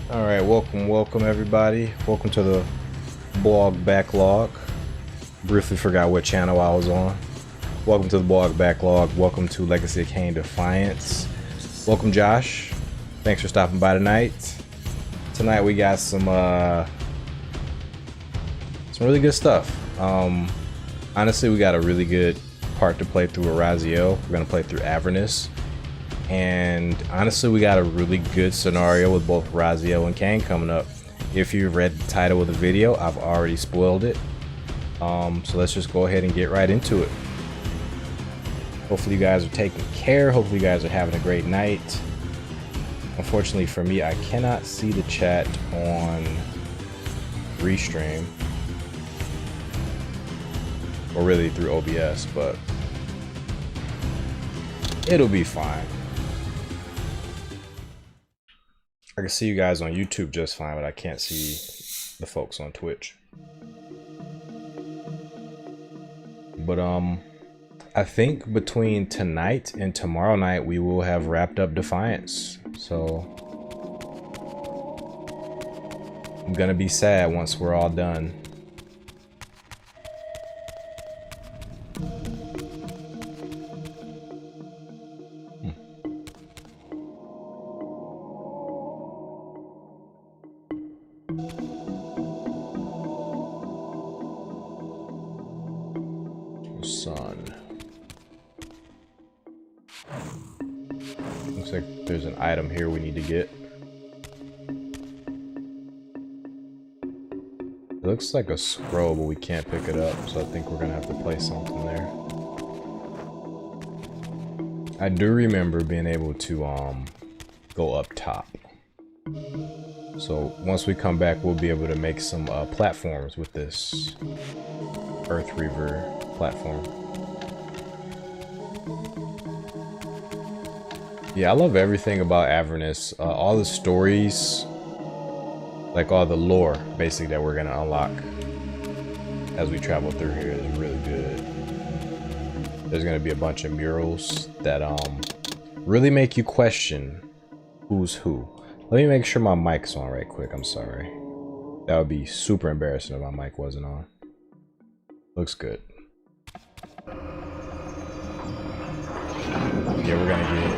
Alright, welcome everybody. Welcome to the blog backlog. Briefly forgot what channel I was on. Welcome to the blog backlog. Welcome to Legacy of Kain Defiance. Welcome Josh. Thanks for stopping by tonight. Tonight we got some really good stuff. Honestly, we got a really good part to play through with Raziel. We're gonna play through Avernus. And honestly, we got a really good scenario with both Raziel and Kain coming up. If you've read the title of the video, I've already spoiled it. So let's just go ahead and get right into it. Hopefully you guys are taking care. Hopefully you guys are having a great night. Unfortunately for me, I cannot see the chat on Restream. Or really through OBS, but it'll be fine. I can see you guys on YouTube just fine, but I can't see the folks on Twitch. But I think between tonight and tomorrow night we will have wrapped up Defiance. So I'm gonna be sad once we're all done. Sun. Looks like there's an item here we need to get. It looks like a scroll, but we can't pick it up, so I think we're gonna have to place something there. I do remember being able to go up top. So once we come back, we'll be able to make some platforms with this Earth Reaver platform. Yeah, I love everything about Avernus. All the stories, like all the lore, basically, that we're gonna unlock as we travel through here is really good. There's gonna be a bunch of murals that really make you question who's who. Let me make sure my mic's on right quick. I'm sorry. That would be super embarrassing if my mic wasn't on. Looks good. Yeah, we're gonna get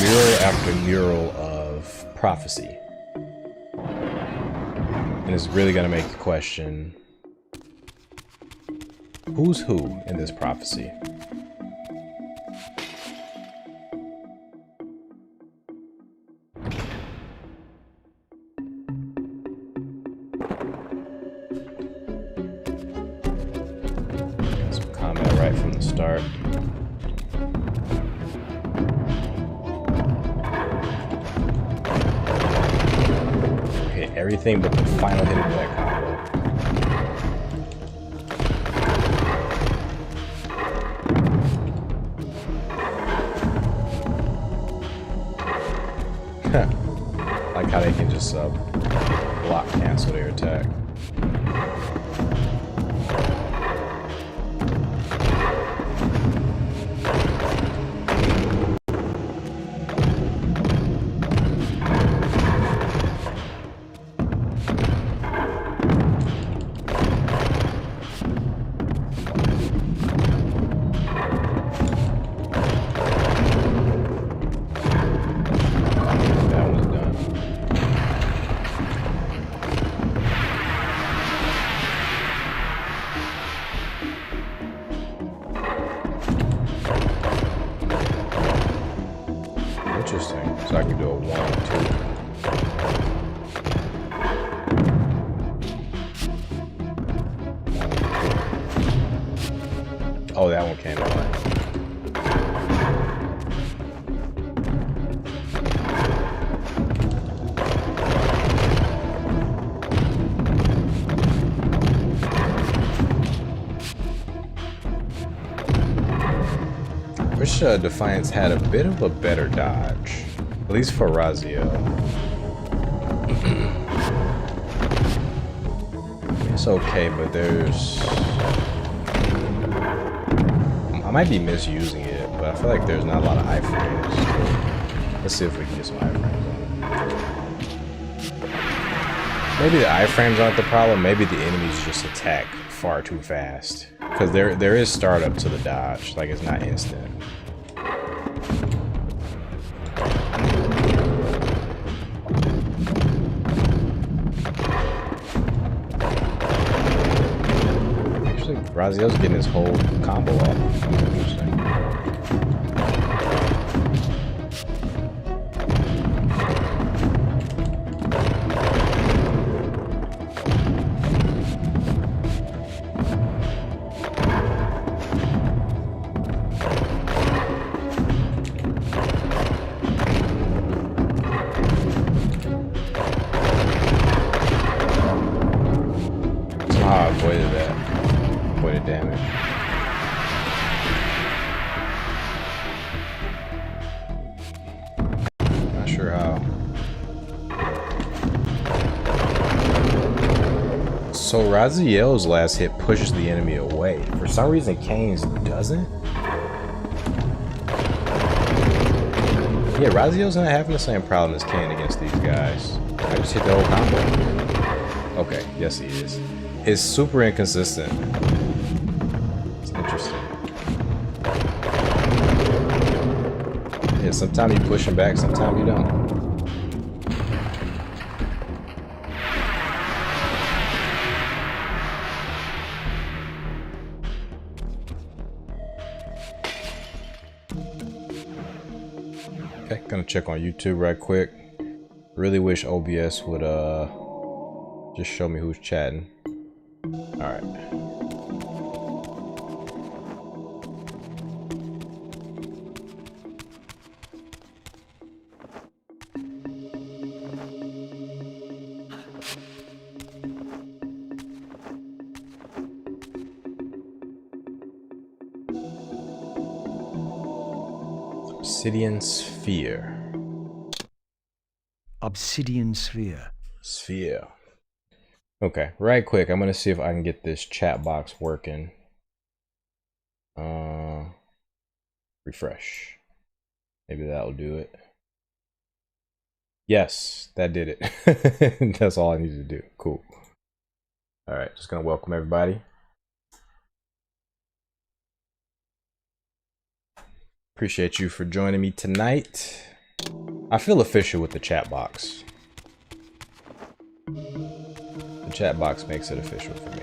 mural after mural of prophecy. And it's really gonna make you question who's who in this prophecy. Got some combat right from the start. Everything but the final hit of that combo. Like how they can just block cancel their attack. Interesting. So I can do a 1, 2. Oh, that one came out. Wish Defiance had a bit of a better dodge, at least for Raziel. It's okay, but there's... I might be misusing it, but I feel like there's not a lot of iframes. Let's see if we can get some iframes on it. Maybe the iframes aren't the problem. Maybe the enemies just attack far too fast. Because there is startup to the dodge. Like, it's not instant. Actually, Raziel's getting his whole combo off. That's interesting. Avoided damage. Not sure how. So Raziel's last hit pushes the enemy away. For some reason, Kain's doesn't. Yeah, Raziel's not having the same problem as Kain against these guys. I just hit the whole combo. Okay, yes he is. It's super inconsistent. It's interesting. Yeah, sometimes you push him back, sometimes you don't. Okay, gonna check on YouTube right quick. Really wish OBS would just show me who's chatting. Alright. Obsidian Sphere. Obsidian Sphere. Sphere. Okay, right quick, I'm gonna see if I can get this chat box working. Refresh. Maybe that'll do it. Yes, that did it. That's all I need to do. Cool. All right, just gonna welcome everybody. Appreciate you for joining me tonight. I feel official with the chat box. The chat box makes it official for me.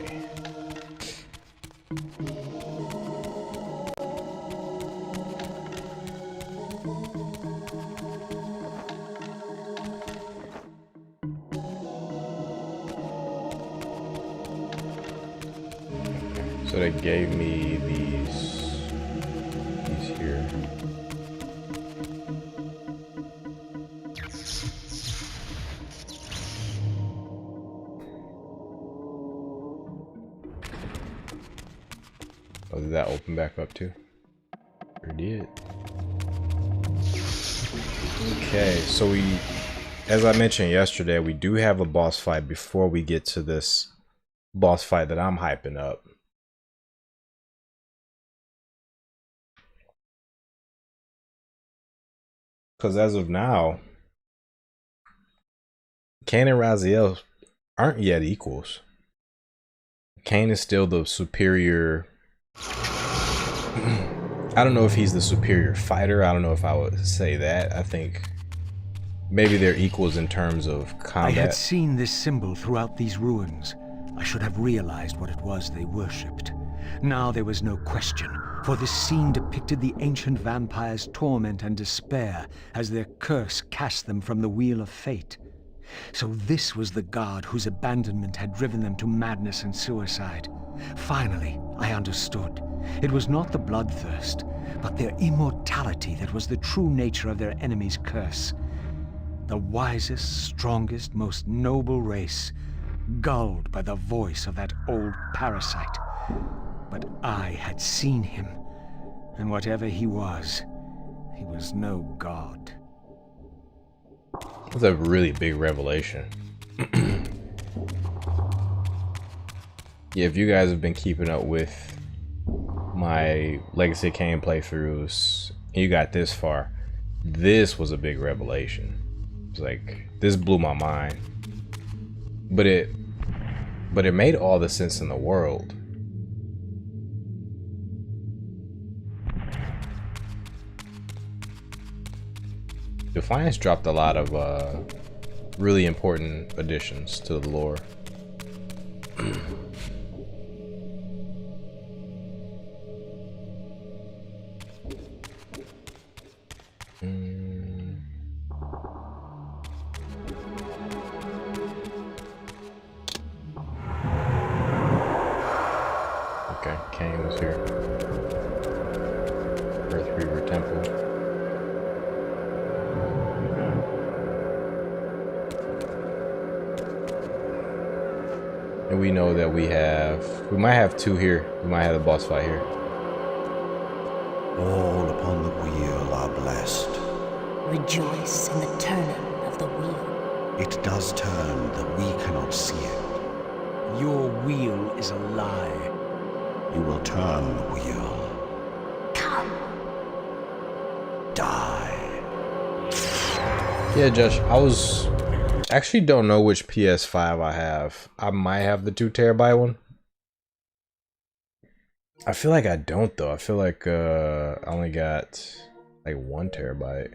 So they gave me these here. Oh, did that open back up too? Sure did. Okay, so as I mentioned yesterday, we do have a boss fight before we get to this boss fight that I'm hyping up. Because as of now, Kain and Raziel aren't yet equals. Kain is still the superior. I don't know if he's the superior fighter. I don't know if I would say that. I think maybe they're equals in terms of combat. I had seen this symbol throughout these ruins. I should have realized what it was they worshipped. Now there was no question, for this scene depicted the ancient vampires' torment and despair as their curse cast them from the wheel of fate. So this was the god whose abandonment had driven them to madness and suicide. Finally, I understood. It was not the bloodthirst, but their immortality that was the true nature of their enemy's curse. The wisest, strongest, most noble race, gulled by the voice of that old parasite. But I had seen him, and whatever he was no god. That's a really big revelation. Yeah, if you guys have been keeping up with my Legacy Kain playthroughs, and you got this far, this was a big revelation. It's like, this blew my mind. but it made all the sense in the world. Defiance dropped a lot of really important additions to the lore. Okay, Kain was here. Earth Reaver Temple. And we know that we might have two here. We might have the boss fight here. All upon the wheel are blessed. Rejoice in the turning of the wheel. It does turn, though we cannot see it. Your wheel is a lie. You will turn the wheel. Come. Die. Yeah, Josh, actually don't know which PS5 I have. I might have the 2 terabyte one. I feel like I don't though. I feel like I only got like 1 terabyte.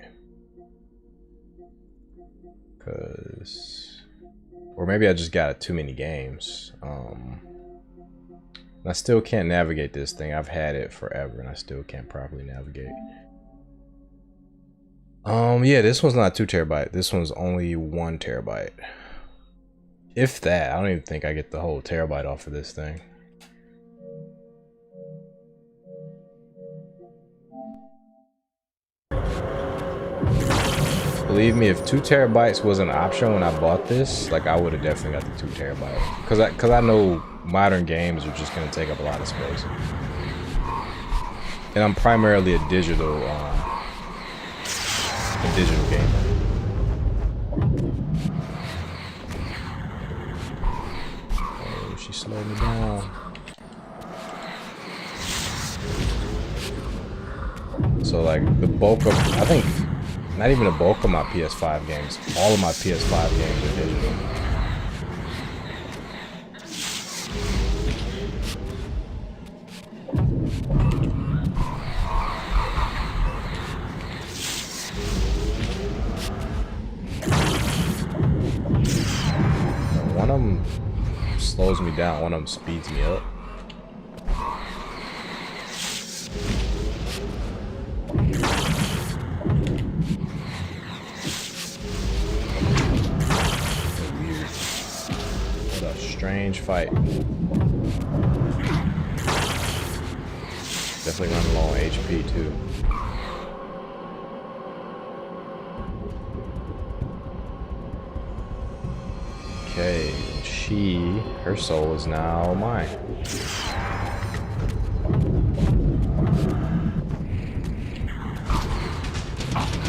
Or maybe I just got too many games. I still can't navigate this thing. I've had it forever and I still can't properly navigate. Yeah, this one's not 2 terabyte. This one's only 1 terabyte. If that, I don't even think I get the whole terabyte off of this thing. Believe me, if 2 terabytes was an option when I bought this, like I would have definitely got the 2 terabyte. Cause I know modern games are just gonna take up a lot of space. And I'm primarily a digital gamer. Oh, she slowed me down. So like the bulk of, I think, not even the bulk of my PS5 games, all of my PS5 games are digital. One of them slows me down, one of them speeds me up. Strange fight. Definitely running low on HP too. Okay, her soul is now mine.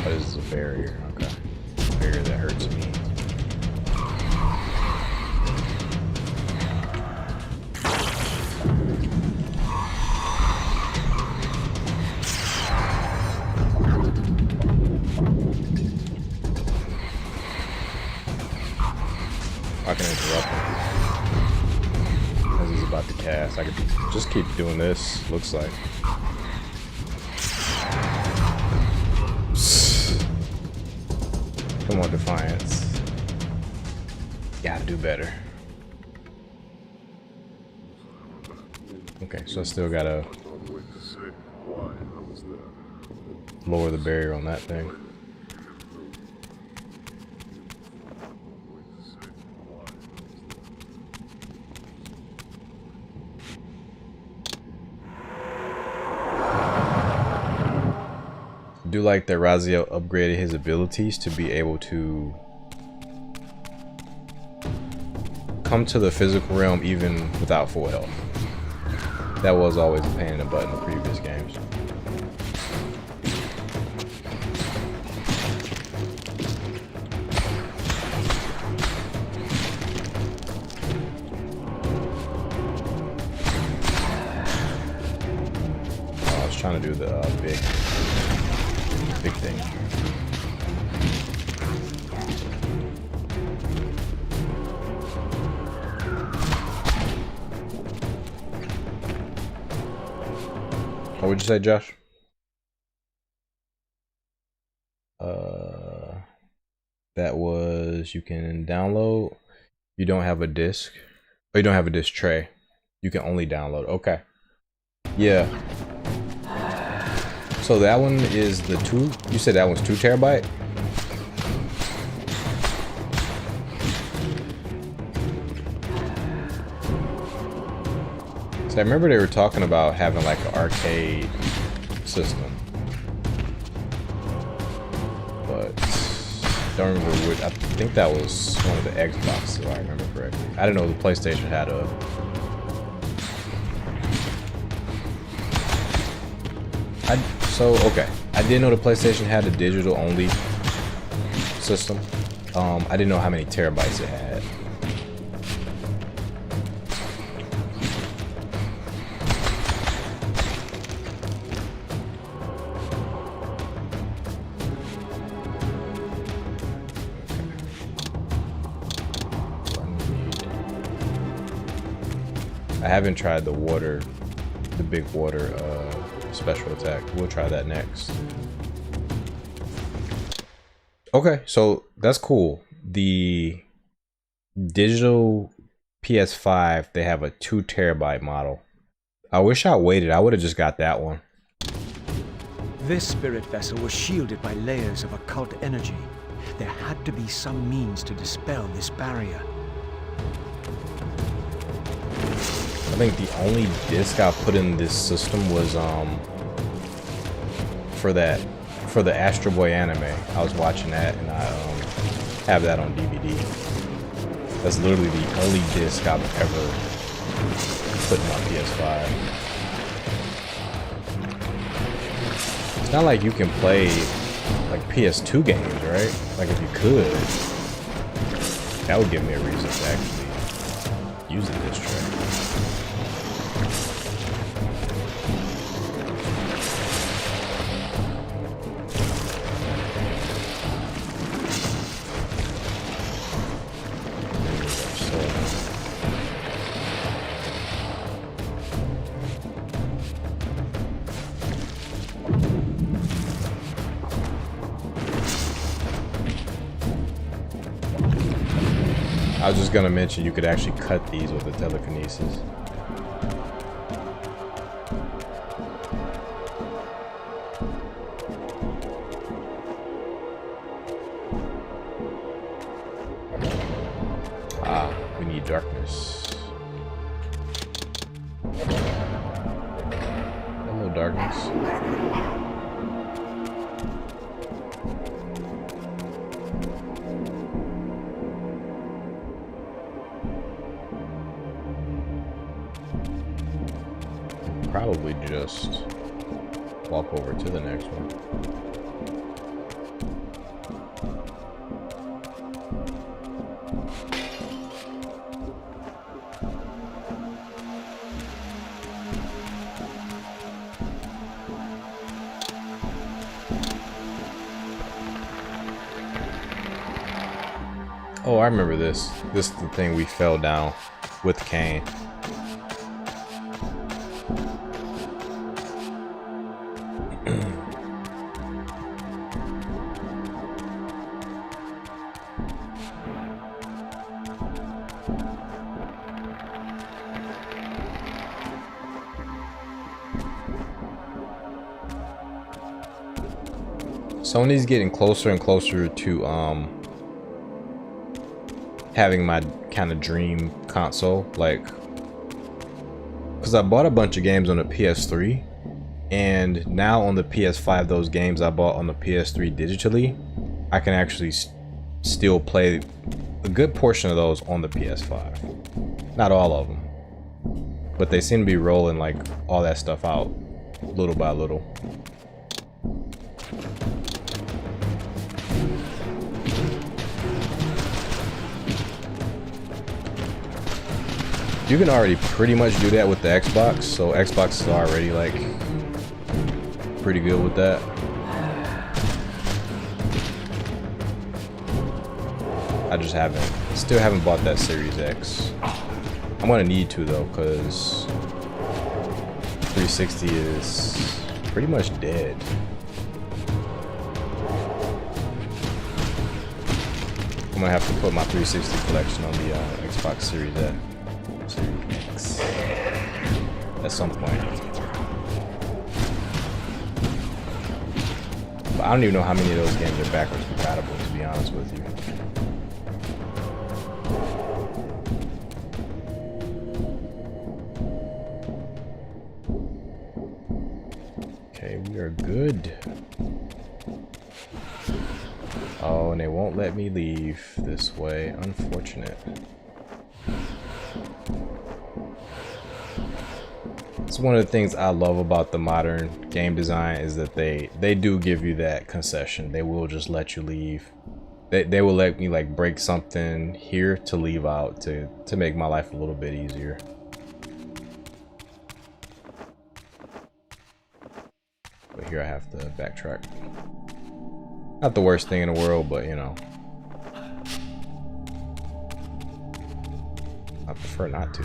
What is the barrier? Okay, barrier that hurts me. I can interrupt him as he's about to cast. I could just keep doing this, looks like. Come on, Defiance. Gotta do better. Okay, so I still gotta lower the barrier on that thing. I do like that Raziel upgraded his abilities to be able to come to the physical realm even without full health. That was always a pain in the butt in the previous games. Oh, I was trying to do the big thing. What would you say, Josh? That was, you can download. You don't have a disc. Oh, you don't have a disc tray. You can only download. Okay. Yeah. So that one is the 2. You said that one's 2 terabyte? So I remember they were talking about having like an arcade system. But don't remember which. I think that was one of the Xboxes, if I remember correctly. I didn't know the PlayStation had a. Okay. I didn't know the PlayStation had a digital only system. I didn't know how many terabytes it had. I haven't tried the big water special attack. We'll try that next. Okay, so that's cool. The digital PS5, they have a 2 terabyte model. I wish I waited. I would have just got that one. This spirit vessel was shielded by layers of occult energy. There had to be some means to dispel this barrier. I think the only disc I put in this system was for the Astro Boy anime. I was watching that and I have that on DVD. That's literally the only disc I've ever put in my PS5. It's not like you can play like PS2 games, right? Like if you could, that would give me a reason to actually use the disc tray. I was just gonna mention you could actually cut these with the telekinesis. Ah, we need darkness. Hello, darkness. Probably just walk over to the next one. Oh, I remember this. This is the thing we fell down with Kain. Sony's getting closer and closer to having my kind of dream console, like, because I bought a bunch of games on the PS3, and now on the PS5, those games I bought on the PS3 digitally, I can actually still play a good portion of those on the PS5. Not all of them, but they seem to be rolling like all that stuff out little by little. You can already pretty much do that with the Xbox, so Xbox is already like pretty good with that. I just still haven't bought that Series X. I'm gonna need to though, cause 360 is pretty much dead. I'm gonna have to put my 360 collection on the Xbox Series X at some point. But I don't even know how many of those games are backwards compatible, to be honest with you. Okay, we are good. Oh, and they won't let me leave this way. Unfortunate. It's one of the things I love about the modern game design is that they do give you that concession. They will just let you leave. They will let me like break something here to leave out to make my life a little bit easier. But here I have to backtrack. Not the worst thing in the world, but you know, I prefer not to.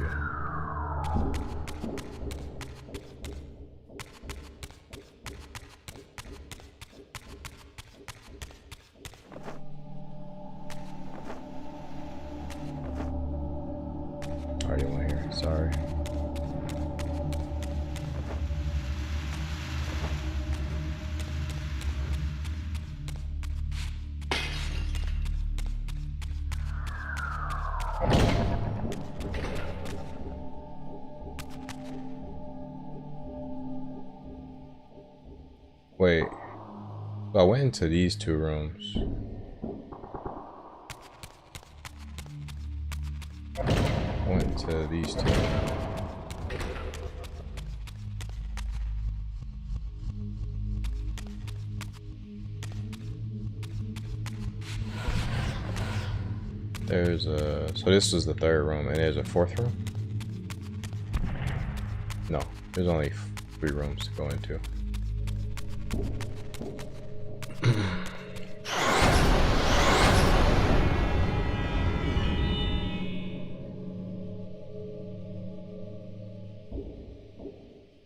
Already went here, sorry. Wait, I went into these two rooms. I went into these two. There's a, so this is the third room, and there's a fourth room? No, there's only 3 rooms to go into.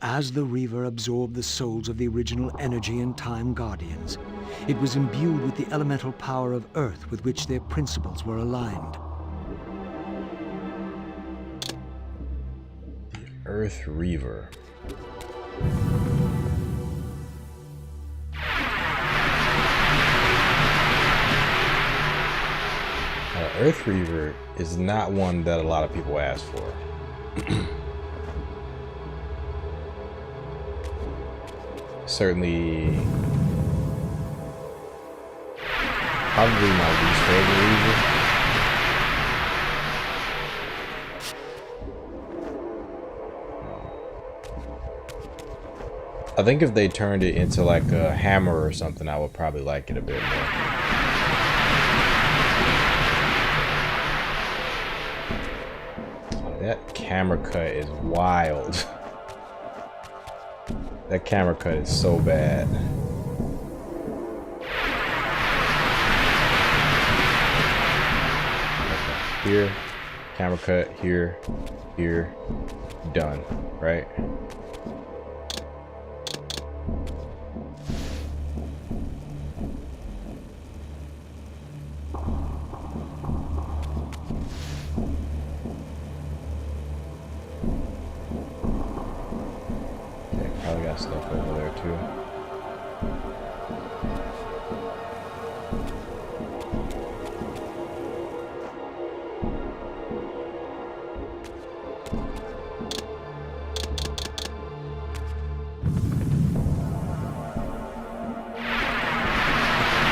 As the Reaver absorbed the souls of the original Energy and Time Guardians, it was imbued with the elemental power of Earth with which their principles were aligned. Earth Reaver. Earth Reaver is not one that a lot of people ask for. Certainly, probably my least favorite Reaver. I think if they turned it into like a hammer or something, I would probably like it a bit more. That camera cut is wild. That camera cut is so bad. Okay. Here, camera cut, here, here, done, right? Stuff over there too.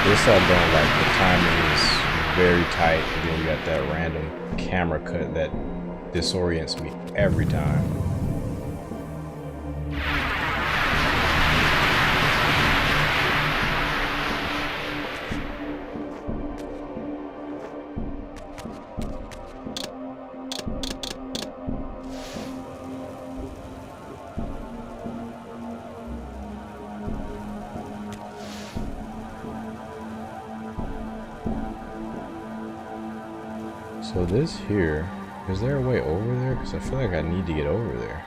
This I don't like. The timing is very tight, and then you got that random camera cut that disorients me every time. So this here, is there a way over there? Because I feel like I need to get over there.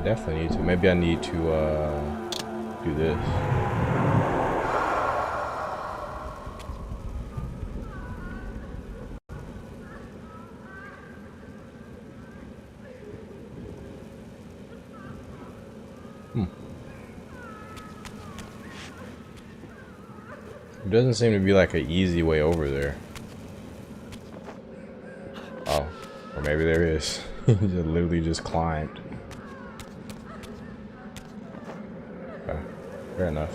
definitely need to. Maybe I need to do this. There doesn't seem to be like an easy way over there. Oh, or maybe there is. Just literally just climbed. Okay, fair enough.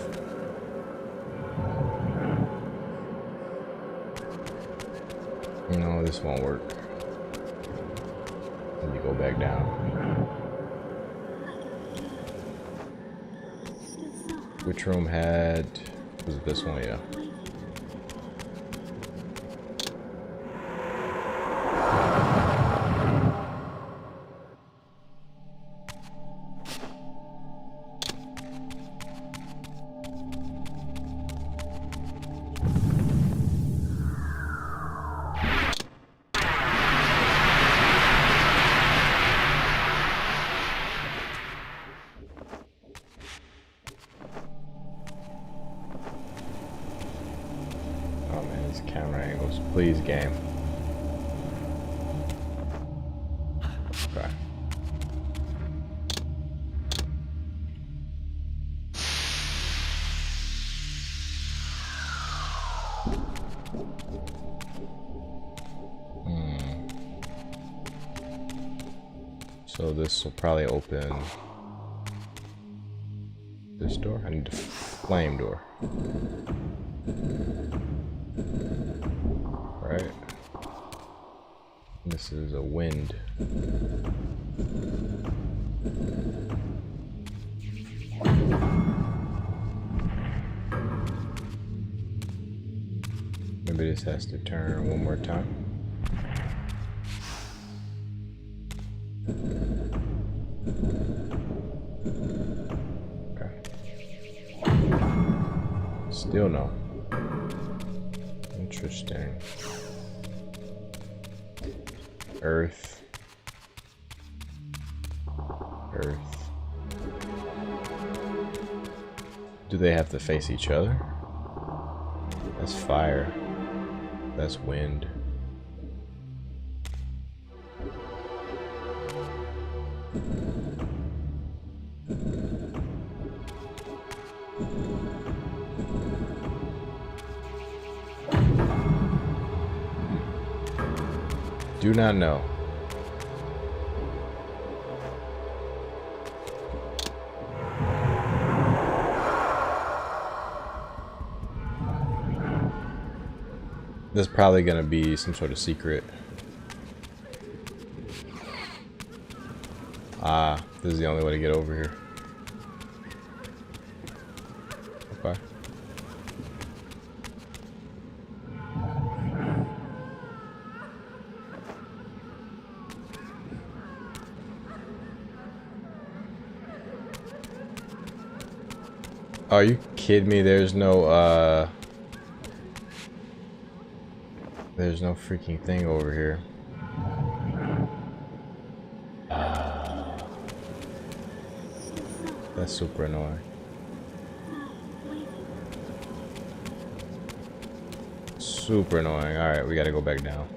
No, this won't work. Let me go back down. Which room had... was it this one? Yeah. Camera angles, please, game. Okay. So this will probably open this door. I need a flame door. Right. This is a wind. Maybe this has to turn one more time. Okay. Still no. Interesting. Earth. Earth. Do they have to face each other? That's fire. That's wind. Do not know. There's probably gonna be some sort of secret. Ah, this is the only way to get over here. Okay. Oh, are you kidding me? There's no freaking thing over here. That's super annoying. Super annoying. Alright, we gotta go back down.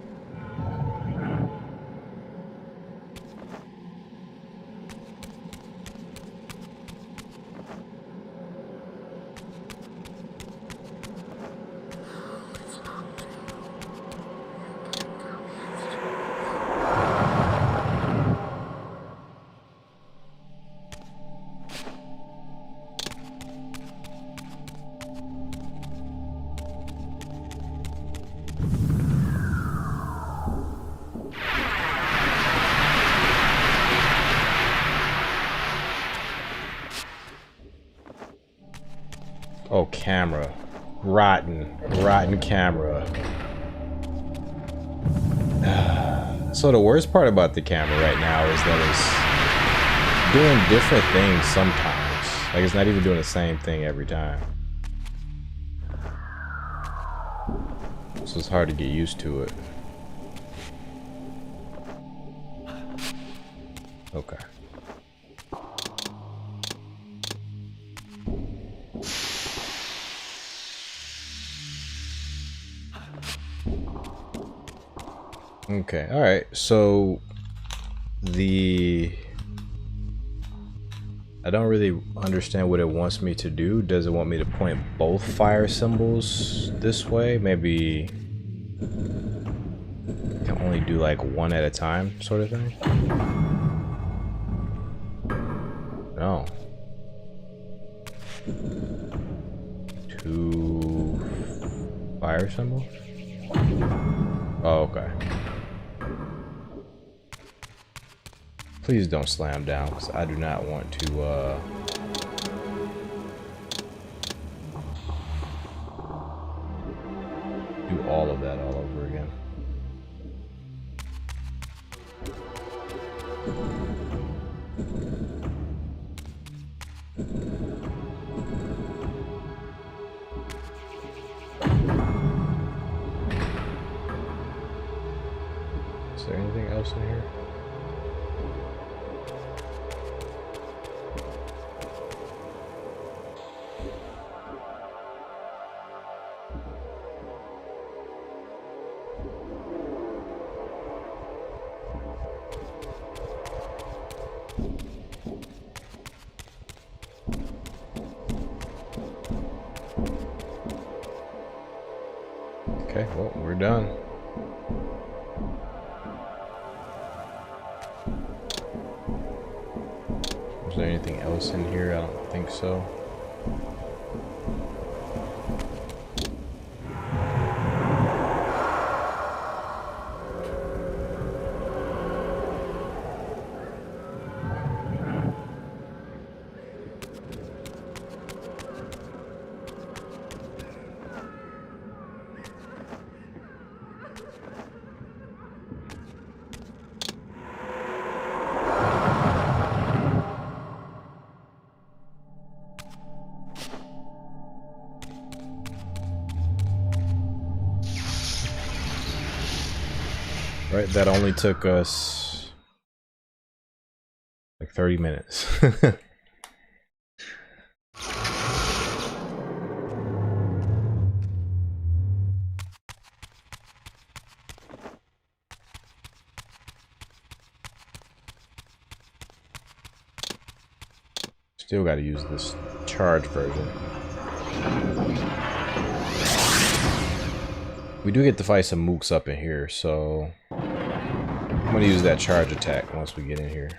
Oh, camera. Rotten camera. So the worst part about the camera right now is that it's doing different things sometimes. Like, it's not even doing the same thing every time. So it's hard to get used to it. Okay. Okay, alright, so I don't really understand what it wants me to do. Does it want me to point both fire symbols this way? Maybe I can only do like one at a time, sort of thing? No. 2 fire symbols? Oh, okay. Please don't slam down, because I do not want to, do all of that all over again. Is there anything else in here? Okay, well, we're done. Is there anything else in here? I don't think so. Right, that only took us like 30 minutes. Still got to use this charge version. We do get to fight some mooks up in here, so I'm gonna use that charge attack once we get in here.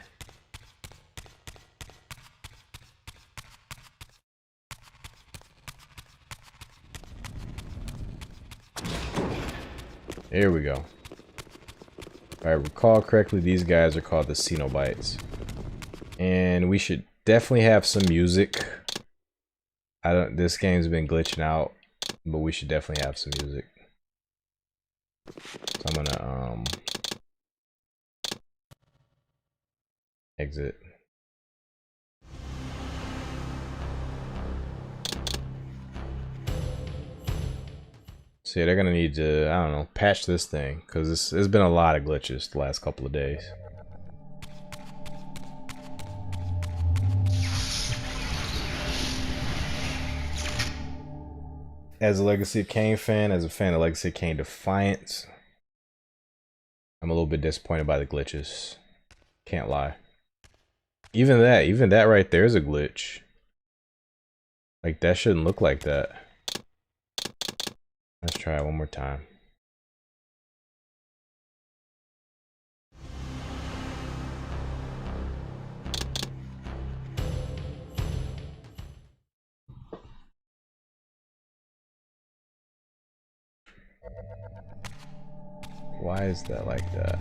There we go. If I recall correctly, these guys are called the Cenobites. And we should definitely have some music. This game's been glitching out, but we should definitely have some music. So I'm gonna exit. See, they're gonna need to, I don't know, patch this thing, because there's been a lot of glitches the last couple of days. As a Legacy of Kain fan, as a fan of Legacy of Kain Defiance, I'm a little bit disappointed by the glitches. Can't lie. Even that right there is a glitch. Like, that shouldn't look like that. Let's try it one more time. Why is that like that?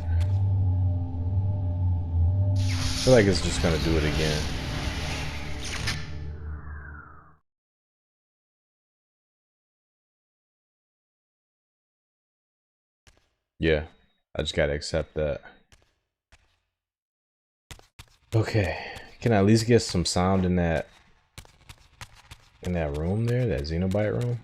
I feel like it's just gonna do it again. Yeah, I just gotta accept that. Okay, can I at least get some sound in that room there, that Xenobite room?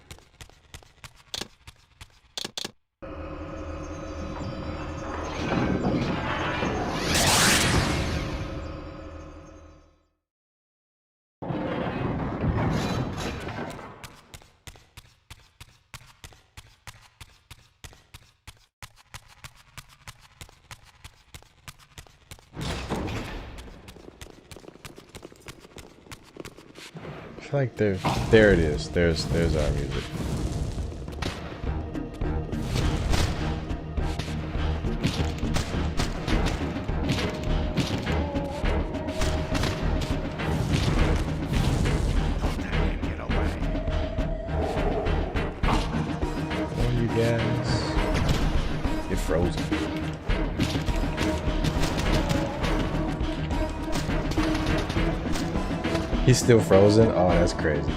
feel like there it is. There's our music. Come on, you guys. Get frozen. He's still frozen? Oh, that's crazy.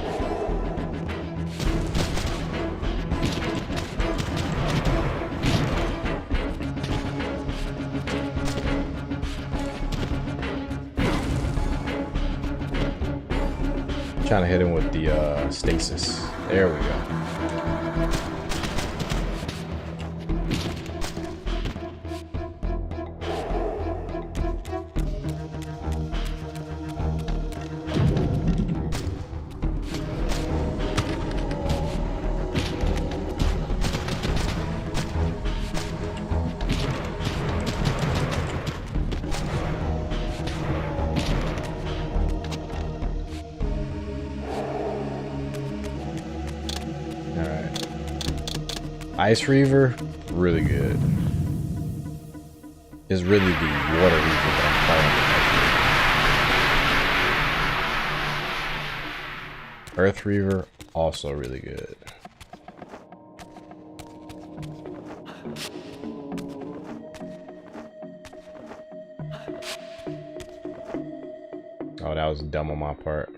Trying to hit him with the stasis. There we go. Ice Reaver, really good. It's really the Water Reaver that I'm fighting. Earth Reaver, also really good. Oh, that was dumb on my part.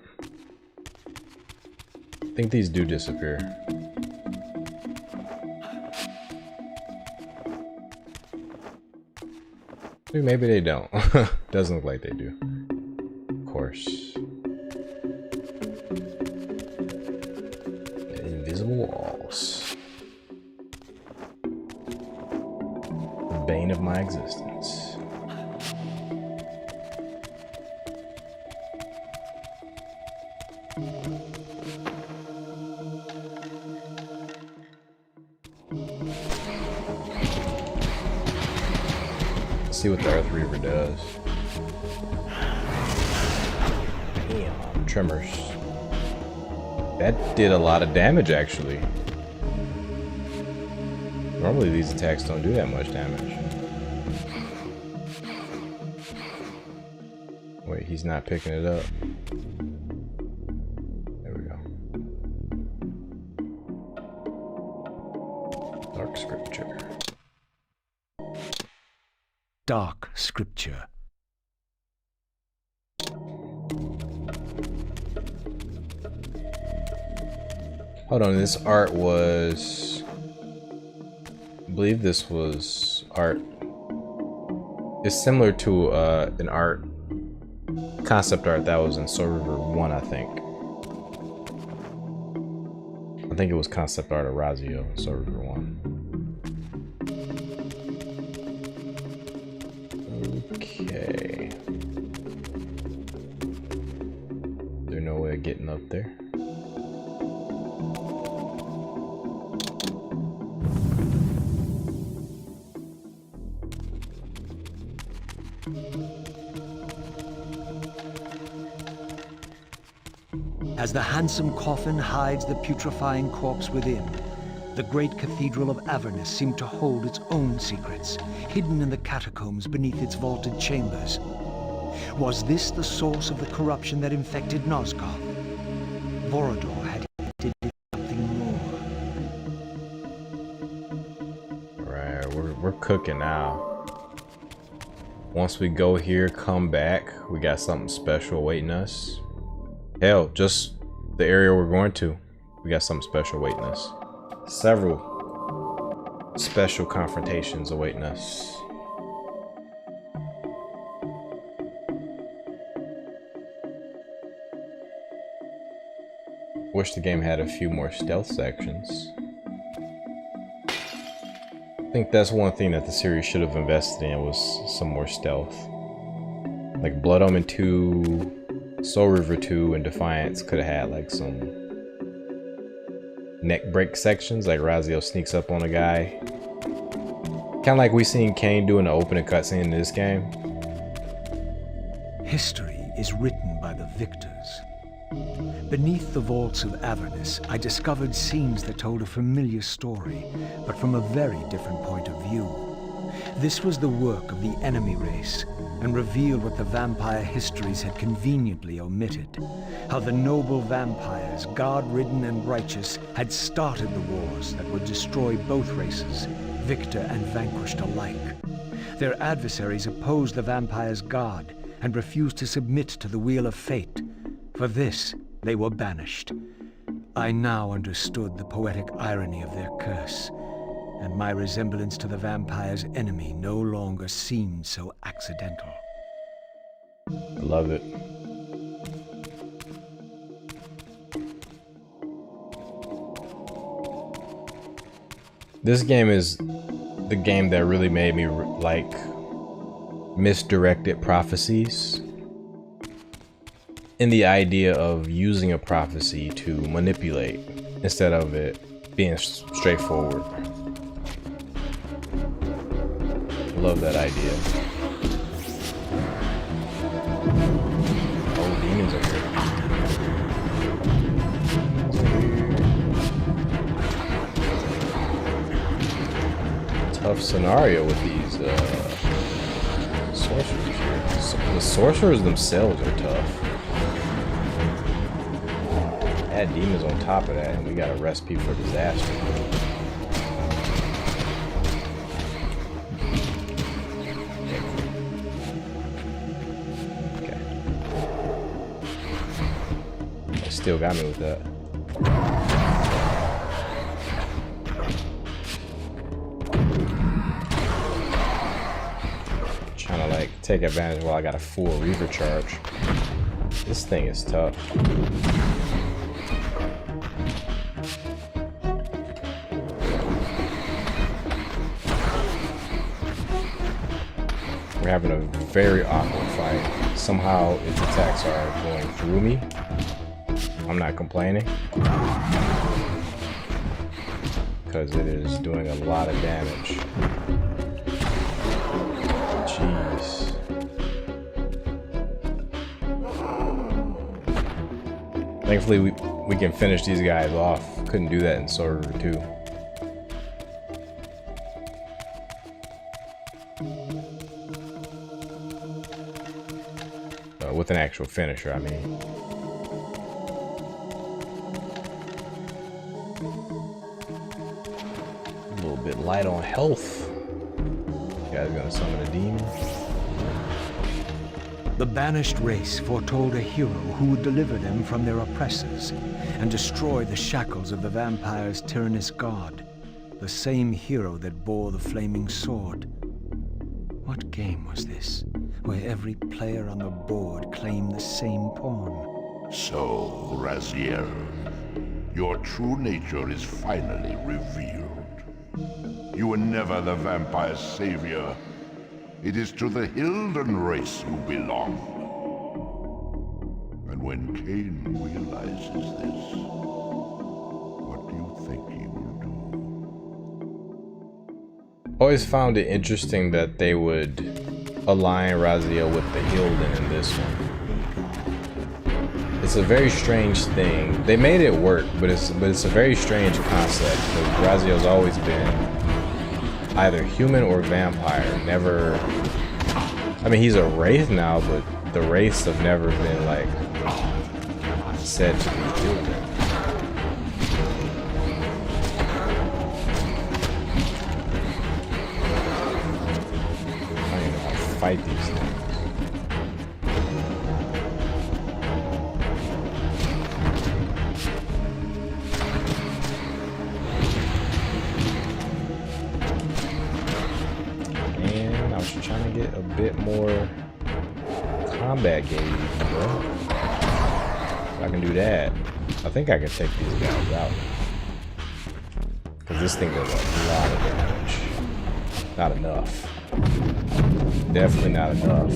I think these do disappear. Maybe they don't. Doesn't look like they do. Of course. Invisible walls. The bane of my existence. See what the Earth Reaver does. Damn, tremors. That did a lot of damage, actually. Normally these attacks don't do that much damage. Wait, he's not picking it up. There we go. Dark Scripture. Dark Scripture. Hold on, this art was... I believe this was art. It's similar to an art, concept art that was in Soul Reaver 1, I think. I think it was concept art of Raziel in Soul Reaver 1. Okay. There's no way of getting up there. As the handsome coffin hides the putrefying corpse within, the great cathedral of Avernus seemed to hold its own secrets, hidden in the catacombs beneath its vaulted chambers. Was this the source of the corruption that infected Nosgoth? Vorador had hinted at something more. Alright, we're cooking now. Once we go here, come back, we got something special awaiting us. Hell, just the area we're going to, we got something special awaiting us. Several special confrontations awaiting us. Wish the game had a few more stealth sections. I think that's one thing that the series should have invested in, was some more stealth. Like Blood Omen 2, Soul Reaver 2, and Defiance could have had like some neck break sections, like Raziel sneaks up on a guy. Kind of like we seen Kain do in the opening cutscene in this game. History is written by the victors. Beneath the vaults of Avernus, I discovered scenes that told a familiar story, but from a very different point of view. This was the work of the enemy race, and revealed what the vampire histories had conveniently omitted. How the noble vampires, god-ridden and righteous, had started the wars that would destroy both races, victor and vanquished alike. Their adversaries opposed the vampires' god and refused to submit to the wheel of fate. For this, they were banished. I now understood the poetic irony of their curse, and my resemblance to the vampire's enemy no longer seemed so accidental. I love it. This game is the game that really made me like misdirected prophecies. In the idea of using a prophecy to manipulate instead of it being straightforward. Love that idea. Oh, demons are here. Tough scenario with these sorcerers here. So the sorcerers themselves are tough. Add demons on top of that, and we got a recipe for disaster. Okay. They still got me with that. Trying to like take advantage while I got a full Reaver charge. This thing is tough. We're having a very awkward fight. Somehow its attacks are going through me. I'm not complaining, because it is doing a lot of damage. Jeez. Thankfully we can finish these guys off. Couldn't do that in Reaver 2. With an actual finisher, I mean. A little bit light on health. You guys gonna summon a demon? The banished race foretold a hero who would deliver them from their oppressors and destroy the shackles of the vampire's tyrannous god, the same hero that bore the flaming sword. What game was this, where every player on the board claimed the same pawn? So, Raziel, your true nature is finally revealed. You were never the vampire's savior. It is to the Hilden race you belong. And when Kain realizes this, what do you think he will do? Always found it interesting that they would align Raziel with the Hilden in this one. It's a very strange thing. They made it work, but it's a very strange concept, because Raziel's always been either human or vampire. Never, I mean, he's a wraith now, but the wraiths have never been like said to be Hilden. I don't even know how to fight these things. Trying to get a bit more combat gauge, bro. If I can do that, I think I can take these guys out. Because this thing does a lot of damage. Not enough. Definitely not enough.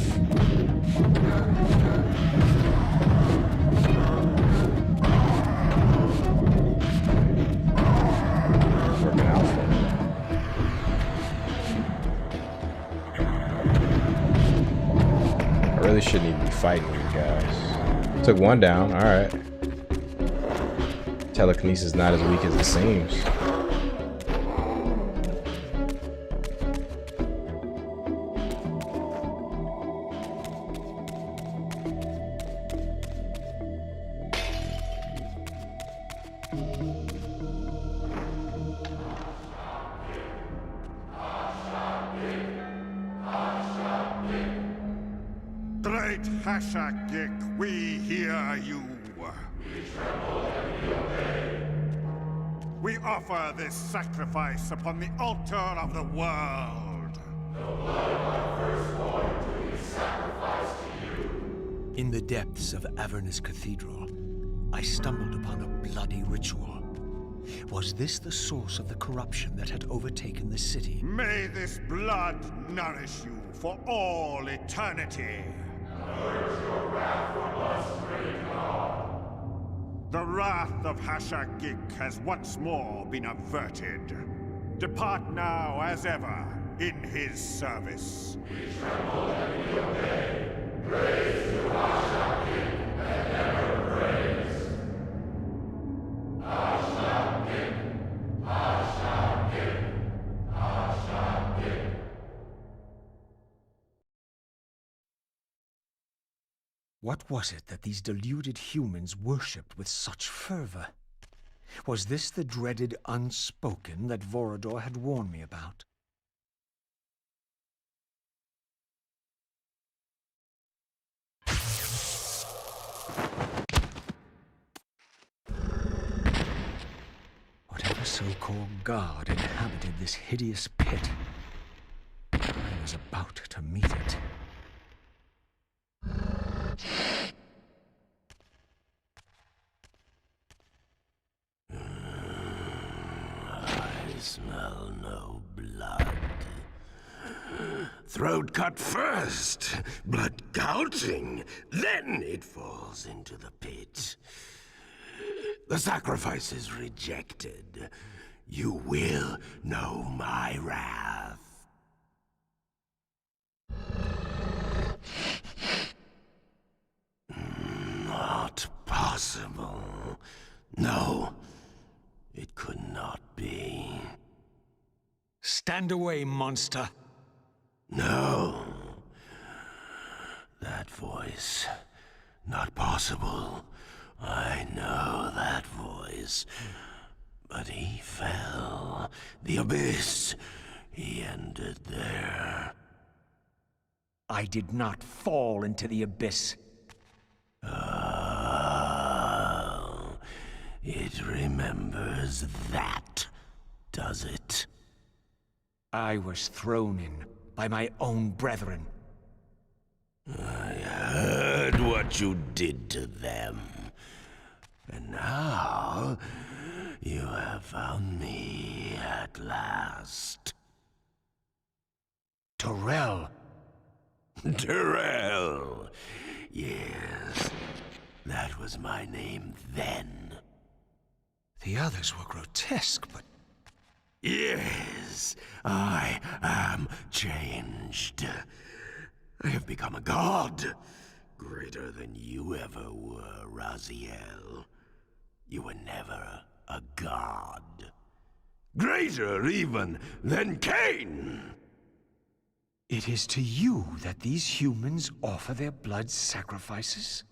Working out for me. Really shouldn't even be fighting you guys. Took one down, alright. telekinesis is not as weak as it seems. Great Hashagik, we hear you. We offer this sacrifice upon the altar of the world. In the depths of Avernus Cathedral, I stumbled upon a bloody ritual. Was this the source of the corruption that had overtaken the city? May this blood nourish you for all eternity. The wrath of Hashagik has once more been averted. Depart now as ever in his service. What was it that these deluded humans worshipped with such fervor? Was this the dreaded unspoken that Vorador had warned me about? Whatever so-called god inhabited this hideous pit, I was about to meet it. I smell no blood. Throat cut first, blood gouting, then it falls into the pit. The sacrifice is rejected. You will know my wrath. Not possible. No, it could not be. Stand away, monster! No. That voice. Not possible. I know that voice. But he fell. The abyss. He ended there. I did not fall into the abyss. Oh, it remembers that, does it? I was thrown in by my own brethren. I heard what you did to them. And now, you have found me at last. Torel! Terrell! Yes, that was my name then. The others were grotesque, but Yes, I am changed. I have become a god. Greater than you ever were, Raziel. You were never a god. Greater even than Kain! it is to you that these humans offer their blood sacrifices?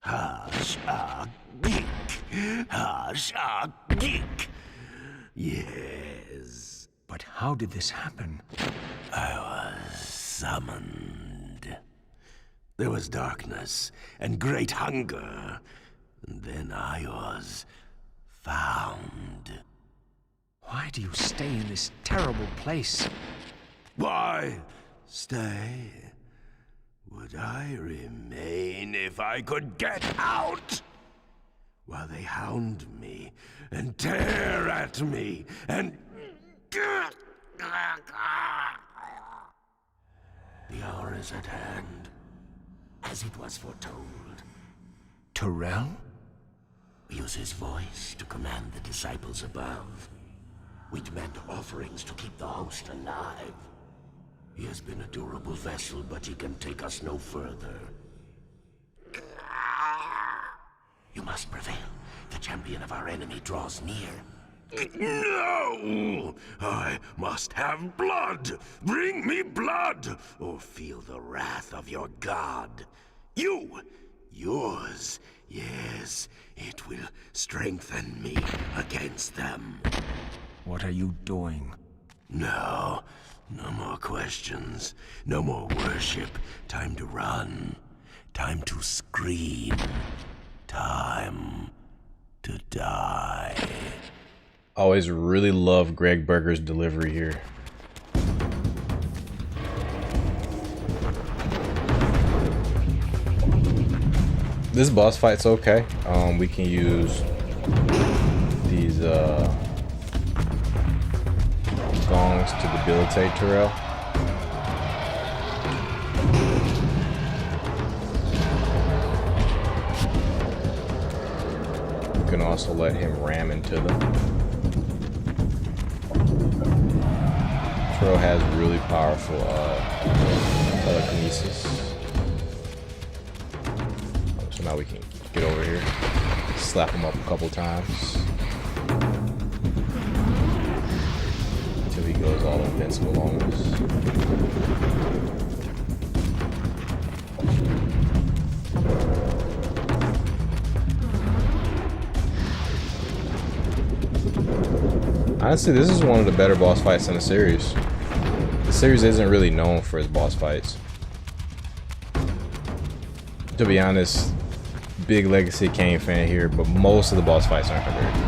Hashagik! Hashagik! Yes. But how did this happen? I was summoned. There was darkness and great hunger. And then I was found. Why do you stay in this terrible place? Why stay? Would I remain if I could get out? While they hound me and tear at me and... The hour is at hand, as it was foretold. Torel? Use his voice to command the disciples above. We demand offerings to keep the host alive. He has been a durable vessel, but he can take us no further. You must prevail. the champion of our enemy draws near. No! I must have blood! Bring me blood! Or feel the wrath of your god. Yours, yes, it will strengthen me against them. What are you doing? No more questions. No more worship. Time to run. Time to scream. Time to die. Always really love Greg Berger's delivery here. This boss fight's okay. We can use these gongs to debilitate Terrell. We can also let him ram into them. Terrell has really powerful telekinesis. So now we can get over here, slap him up a couple times until he goes all invincible on us. Honestly, this is one of the better boss fights in the series. The series isn't really known for its boss fights. To be honest, big Legacy Kain fan here, but most of the boss fights aren't very good.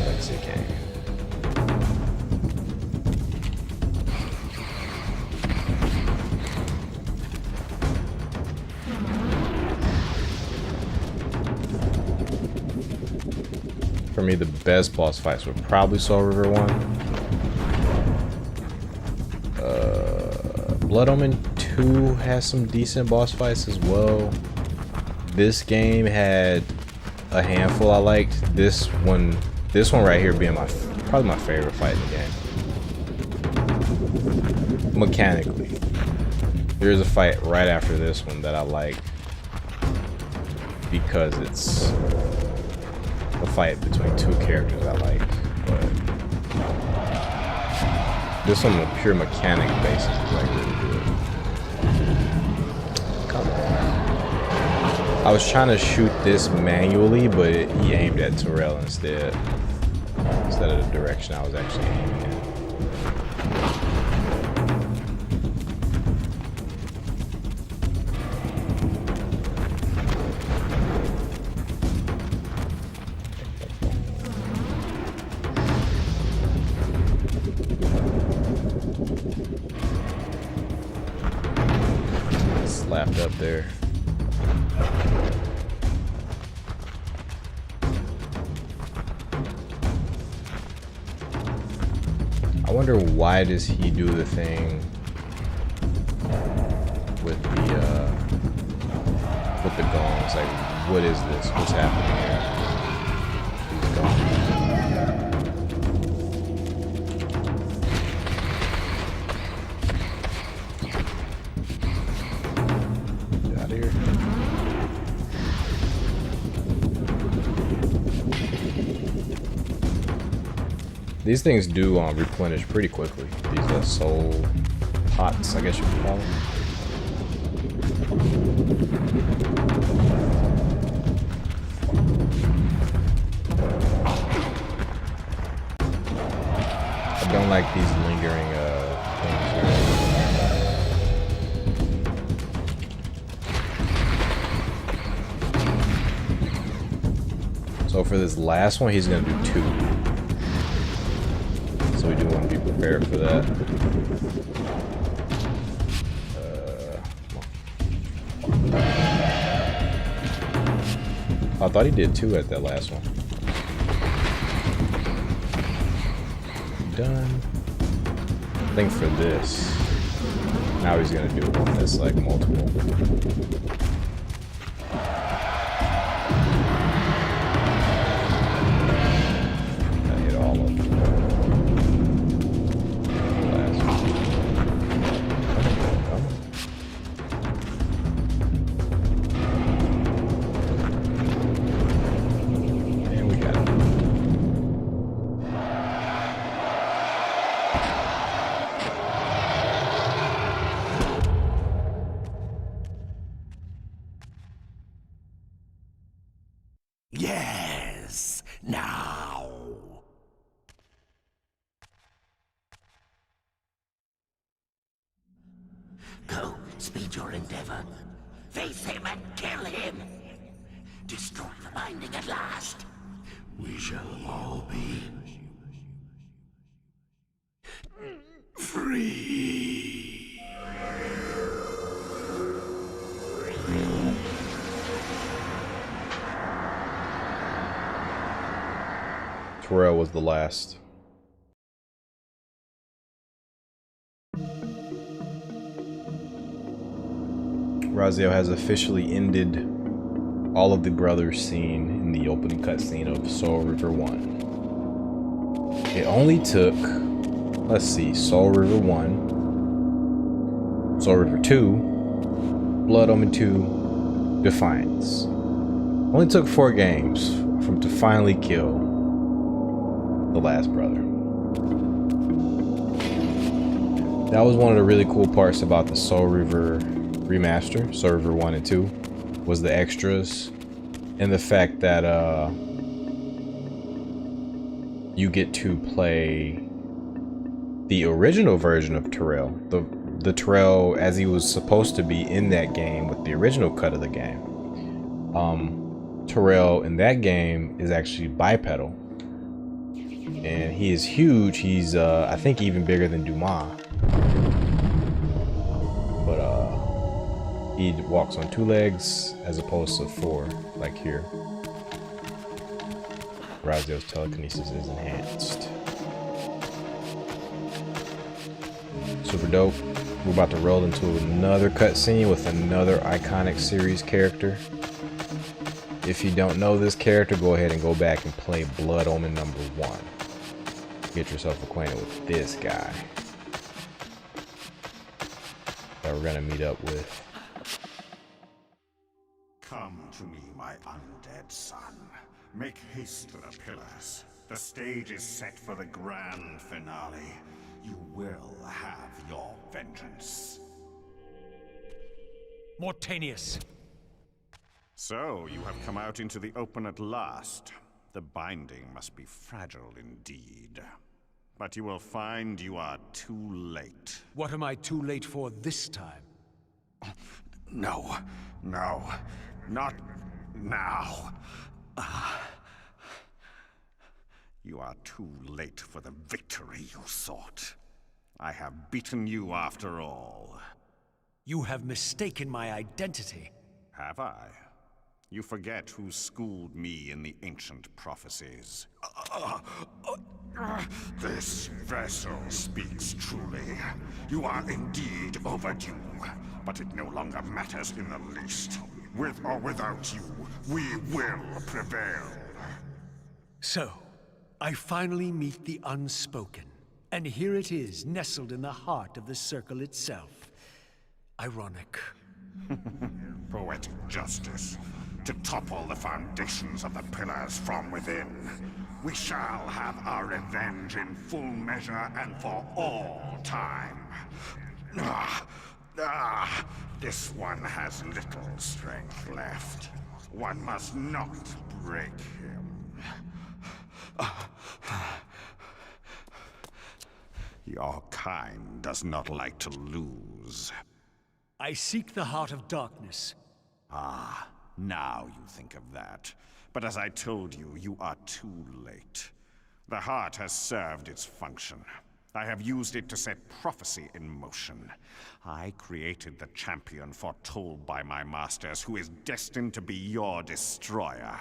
Legacy Kain. For me, the best boss fights were probably Soul River 1. Blood Omen 2 has some decent boss fights as well. This game had a handful I liked. This one right here being probably my favorite fight in the game. Mechanically. There's a fight right after this one that I like because it's a fight between two characters I like, but this one, the pure mechanic basis, is like really good. Come on. I was trying to shoot this manually, but he aimed at Terrell instead of the direction I was actually aiming at. Slapped up there. I wonder why does he do the thing with the gongs? Like, what is this? What's happening here? These gongs. Get out of here. These things do replenish pretty quickly. These soul pots, I guess you could call them. I don't like these lingering things here. So for this last one, he's gonna do 2. So we do want to be prepared for that. I thought he did 2 at that last one. Done. I think for this, now he's gonna do one that's like multiple. I hit all of them. Go, speed your endeavor. Face him and kill him. Destroy the binding at last. We shall all be free. Terrell was the last. Raziel has officially ended all of the brothers seen in the opening cutscene of Soul River 1. It only took, let's see, Soul River 1, Soul River 2, Blood Omen 2, Defiance. Only took 4 games for him to finally kill the last brother. That was one of the really cool parts about the Soul River remaster, Soul River 1 and 2, was the extras and the fact that you get to play the original version of Terrell, the Terrell as he was supposed to be in that game with the original cut of the game. Terrell in that game is actually bipedal, and he is huge. He's I think even bigger than Dumas. He walks on 2 legs as opposed to 4, like here. Raziel's telekinesis is enhanced. Super dope. We're about to roll into another cutscene with another iconic series character. If you don't know this character, go ahead and go back and play Blood Omen number 1. Get yourself acquainted with this guy that we're gonna meet up with. Come to me, my undead son. Make haste to the pillars. The stage is set for the grand finale. You will have your vengeance. Mortanius! So, you have come out into the open at last. The binding must be fragile indeed. But you will find you are too late. What am I too late for this time? No, not now. You are too late for the victory you sought. I have beaten you after all. You have mistaken my identity. Have I? You forget who schooled me in the ancient prophecies. This vessel speaks truly. You are indeed overdue, but it no longer matters in the least. With or without you, we will prevail. So, I finally meet the unspoken. And here it is, nestled in the heart of the circle itself. Ironic. Poetic justice. To topple the foundations of the pillars from within. We shall have our revenge in full measure and for all time. This one has little strength left. One must not break him. Your kind does not like to lose. I seek the heart of darkness. Ah, now you think of that. But as I told you, you are too late. The heart has served its function. I have used it to set prophecy in motion. I created the champion foretold by my masters, who is destined to be your destroyer.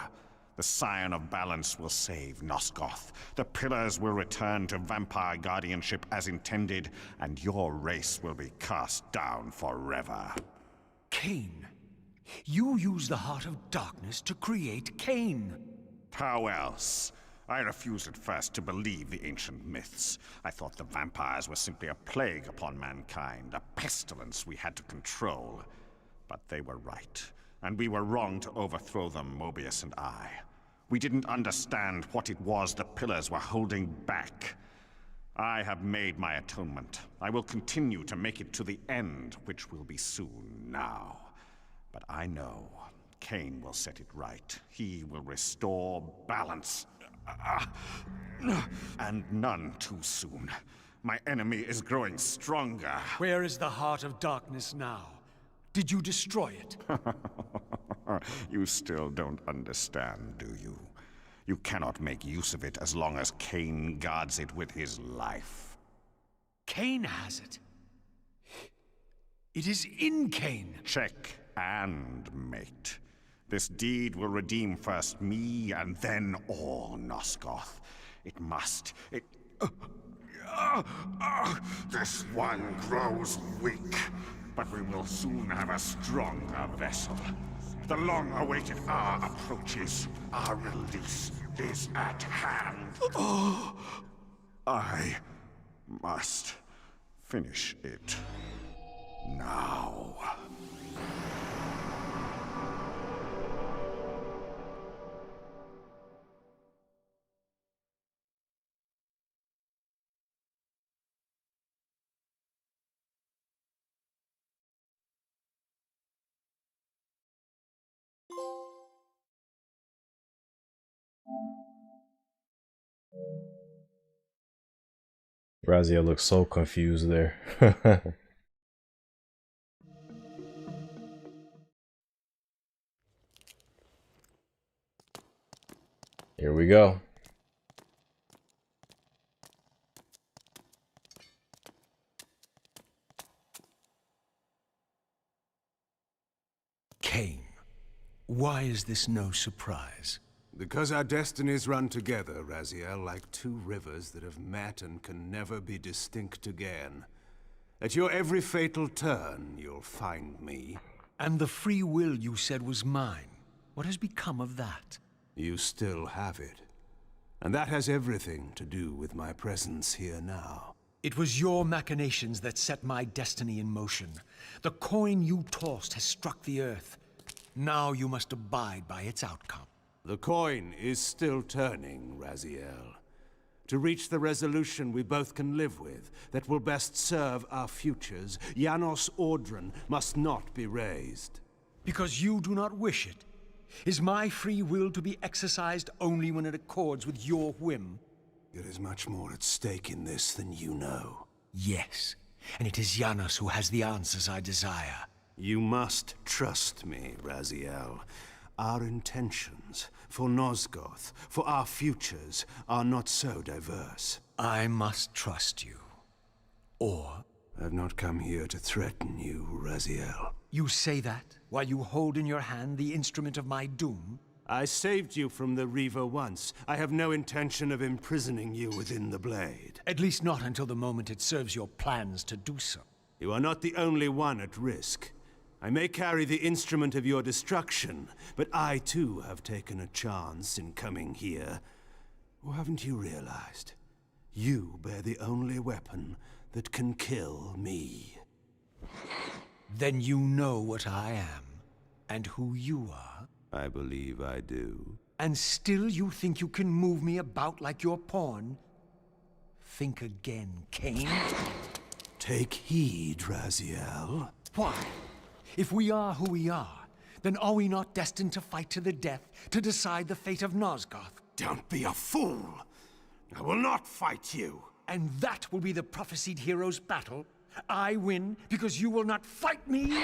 The Scion of Balance will save Nosgoth. The Pillars will return to vampire guardianship as intended, and your race will be cast down forever. Kain. You use the heart of darkness to create Kain. How else? I refused at first to believe the ancient myths. I thought the vampires were simply a plague upon mankind, a pestilence we had to control. But they were right, and we were wrong to overthrow them, Mobius and I. We didn't understand what it was the Pillars were holding back. I have made my atonement. I will continue to make it to the end, which will be soon now. But I know Kain will set it right. He will restore balance. And none too soon. My enemy is growing stronger. Where is the heart of darkness now? Did you destroy it? You still don't understand, do you? You cannot make use of it as long as Kain guards it with his life. Kain has it. It is in Kain. Check and mate. This deed will redeem first me and then all Nosgoth. It must. This one grows weak, but we will soon have a stronger vessel. The long-awaited hour approaches. Our release is at hand. I must finish it now. Raziel looks so confused there. Here we go. Kain, why is this no surprise? Because our destinies run together, Raziel, like two rivers that have met and can never be distinct again. At your every fatal turn, you'll find me. And the free will you said was mine. What has become of that? You still have it. And that has everything to do with my presence here now. It was your machinations that set my destiny in motion. The coin you tossed has struck the earth. Now you must abide by its outcome. The coin is still turning, Raziel. To reach the resolution we both can live with, that will best serve our futures, Janos Ordran must not be raised. Because you do not wish it. Is my free will to be exercised only when it accords with your whim? There is much more at stake in this than you know. Yes, and it is Janos who has the answers I desire. You must trust me, Raziel. Our intentions, for Nosgoth, for our futures, are not so diverse. I must trust you. Or... I've not come here to threaten you, Raziel. You say that while you hold in your hand the instrument of my doom? I saved you from the Reaver once. I have no intention of imprisoning you within the blade. At least not until the moment it serves your plans to do so. You are not the only one at risk. I may carry the instrument of your destruction, but I too have taken a chance in coming here. Or haven't you realized? You bear the only weapon that can kill me. Then you know what I am, and who you are. I believe I do. And still you think you can move me about like your pawn? Think again, Kain. Take heed, Raziel. Why? If we are who we are, then are we not destined to fight to the death to decide the fate of Nosgoth? Don't be a fool! I will not fight you! And that will be the prophesied hero's battle? I win because you will not fight me?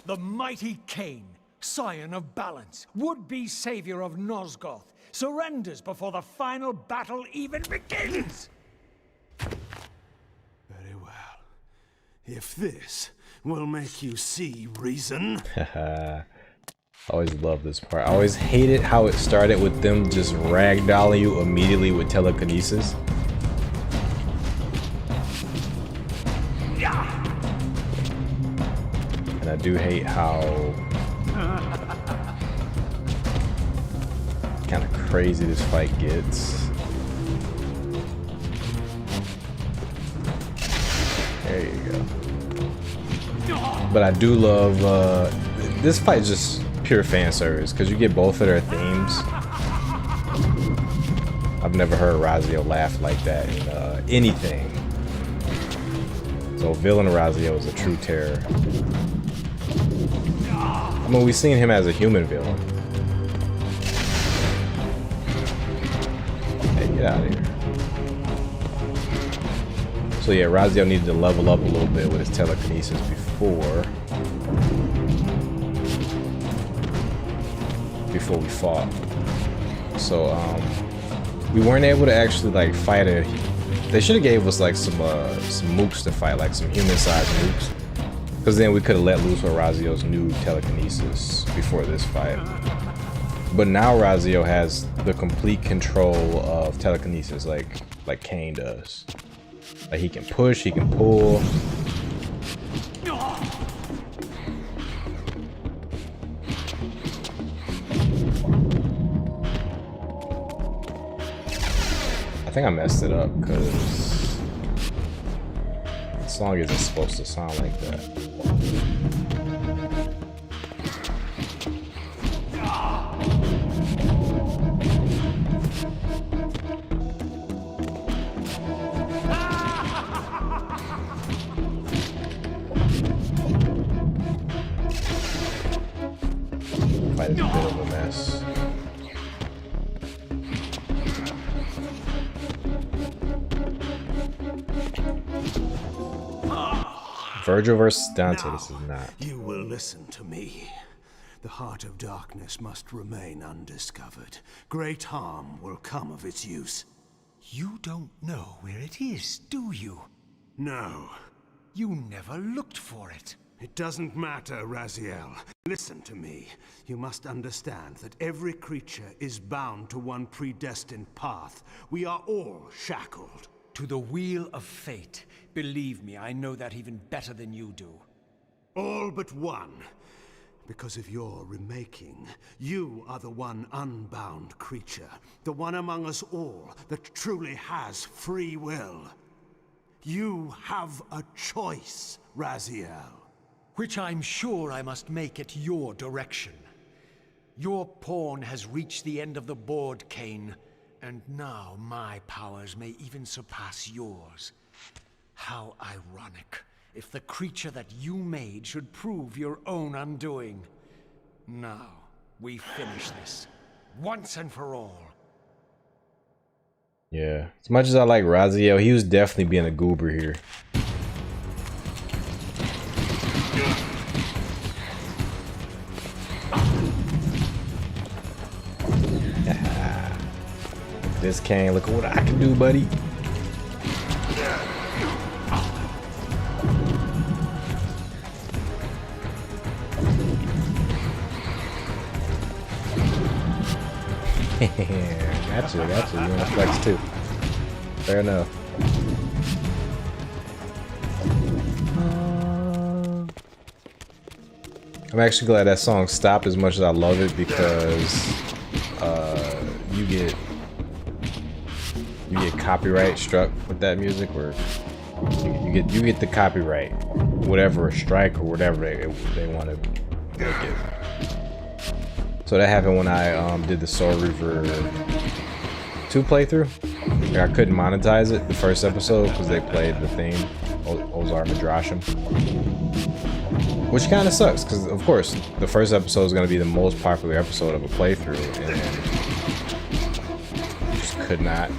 The mighty Kain, scion of balance, would-be savior of Nosgoth, surrenders before the final battle even begins! Very well. If this will make you see reason. I always love this part. I always hated how it started with them just ragdolling you immediately with telekinesis. And I do hate how kind of crazy this fight gets. There you go. But I do love this fight is just pure fan service because you get both of their themes. I've never heard Raziel laugh like that in anything. So villain Raziel is a true terror. I mean, we've seen him as a human villain. Hey, get out of here. So yeah, Raziel needed to level up a little bit with his telekinesis before we fought. So we weren't able to actually like fight a. They should have gave us like some mooks to fight, like some human-sized mooks, because then we could have let loose with Raziel's new telekinesis before this fight. But now Raziel has the complete control of telekinesis, like Kain does. Like he can push, he can pull. I think I messed it up because the song isn't supposed to sound like that. Fight is a bit of a mess. Virgil versus Dante, this is not. You will listen to me. The heart of darkness must remain undiscovered. Great harm will come of its use. You don't know where it is, do you? No. You never looked for it. It doesn't matter, Raziel. Listen to me. You must understand that every creature is bound to one predestined path. We are all shackled. To the wheel of fate. Believe me, I know that even better than you do. All but one. Because of your remaking, you are the one unbound creature. The one among us all that truly has free will. You have a choice, Raziel. Which I'm sure I must make at your direction. Your pawn has reached the end of the board, Kain, and now my powers may even surpass yours. How ironic, if the creature that you made should prove your own undoing. Now, we finish this, once and for all. Yeah, as much as I like Raziel, he was definitely being a goober here. This Kain, look at what I can do, buddy. Gotcha. You want to flex too. Fair enough. I'm actually glad that song stopped as much as I love it because you get copyright struck with that music, where you get the copyright, whatever, a strike or whatever they want to make it. So that happened when I did the Soul Reaver 2 playthrough. Like, I couldn't monetize it the first episode because they played the theme, Ozar Midrashim. Which kind of sucks because, of course, the first episode is going to be the most popular episode of a playthrough, and just could not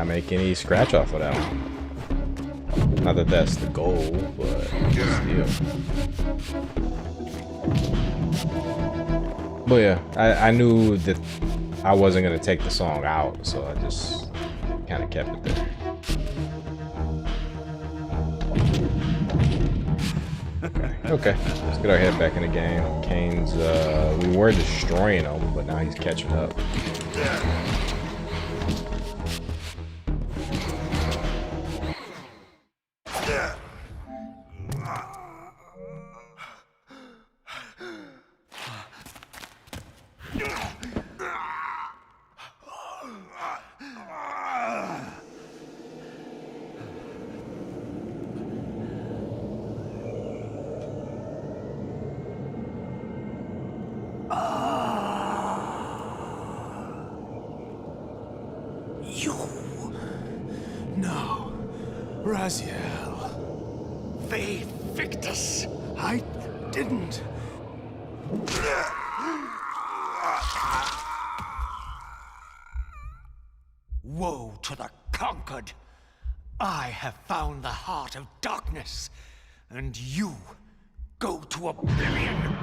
make any scratch off of that one. Not that that's the goal, but still. But yeah, I knew that I wasn't gonna take the song out, so I just kind of kept it there. Okay, let's get our head back in the game. Kain's, we were destroying him, but now he's catching up. No, Raziel. They Victus! I didn't. Woe to the conquered! I have found the heart of darkness, and you go to oblivion.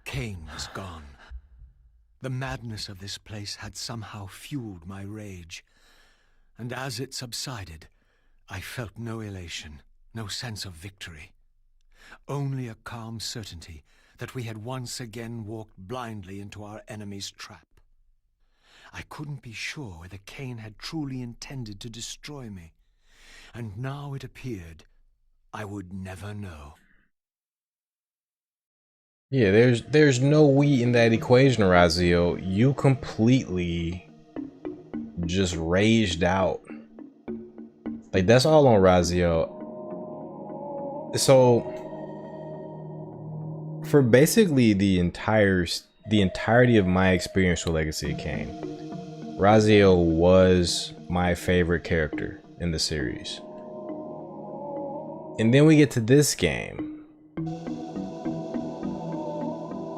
Kain was gone. The madness of this place had somehow fueled my rage, and as it subsided, I felt no elation, no sense of victory. Only a calm certainty that we had once again walked blindly into our enemy's trap. I couldn't be sure whether Kain had truly intended to destroy me, and now it appeared I would never know. Yeah, there's no we in that equation, Raziel. You completely just raged out. Like, that's all on Raziel. So for basically the entirety of my experience with Legacy of Kain, Raziel was my favorite character in the series. And then we get to this game,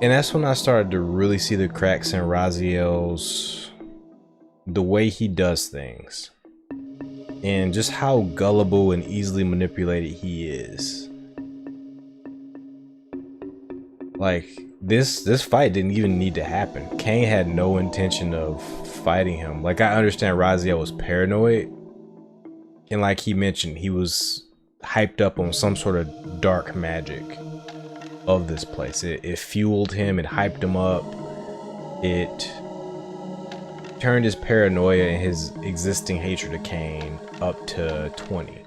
and that's when I started to really see the cracks in Raziel's, the way he does things, and just how gullible and easily manipulated he is. Like, this fight didn't even need to happen. Kain had no intention of fighting him. Like, I understand Raziel was paranoid, and like he mentioned, he was hyped up on some sort of dark magic of this place. It fueled him, it hyped him up, it turned his paranoia and his existing hatred of Kain up to 20.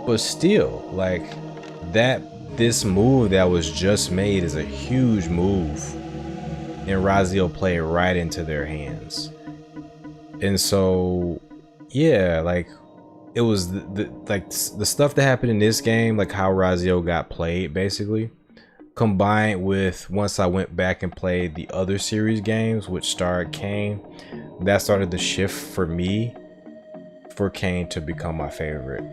But still, like, this move that was just made is a huge move, and Raziel played right into their hands. And so yeah, like, it was the stuff that happened in this game, like how Raziel got played basically, combined with once I went back and played the other series games which starred Kain, that started the shift for me for Kain to become my favorite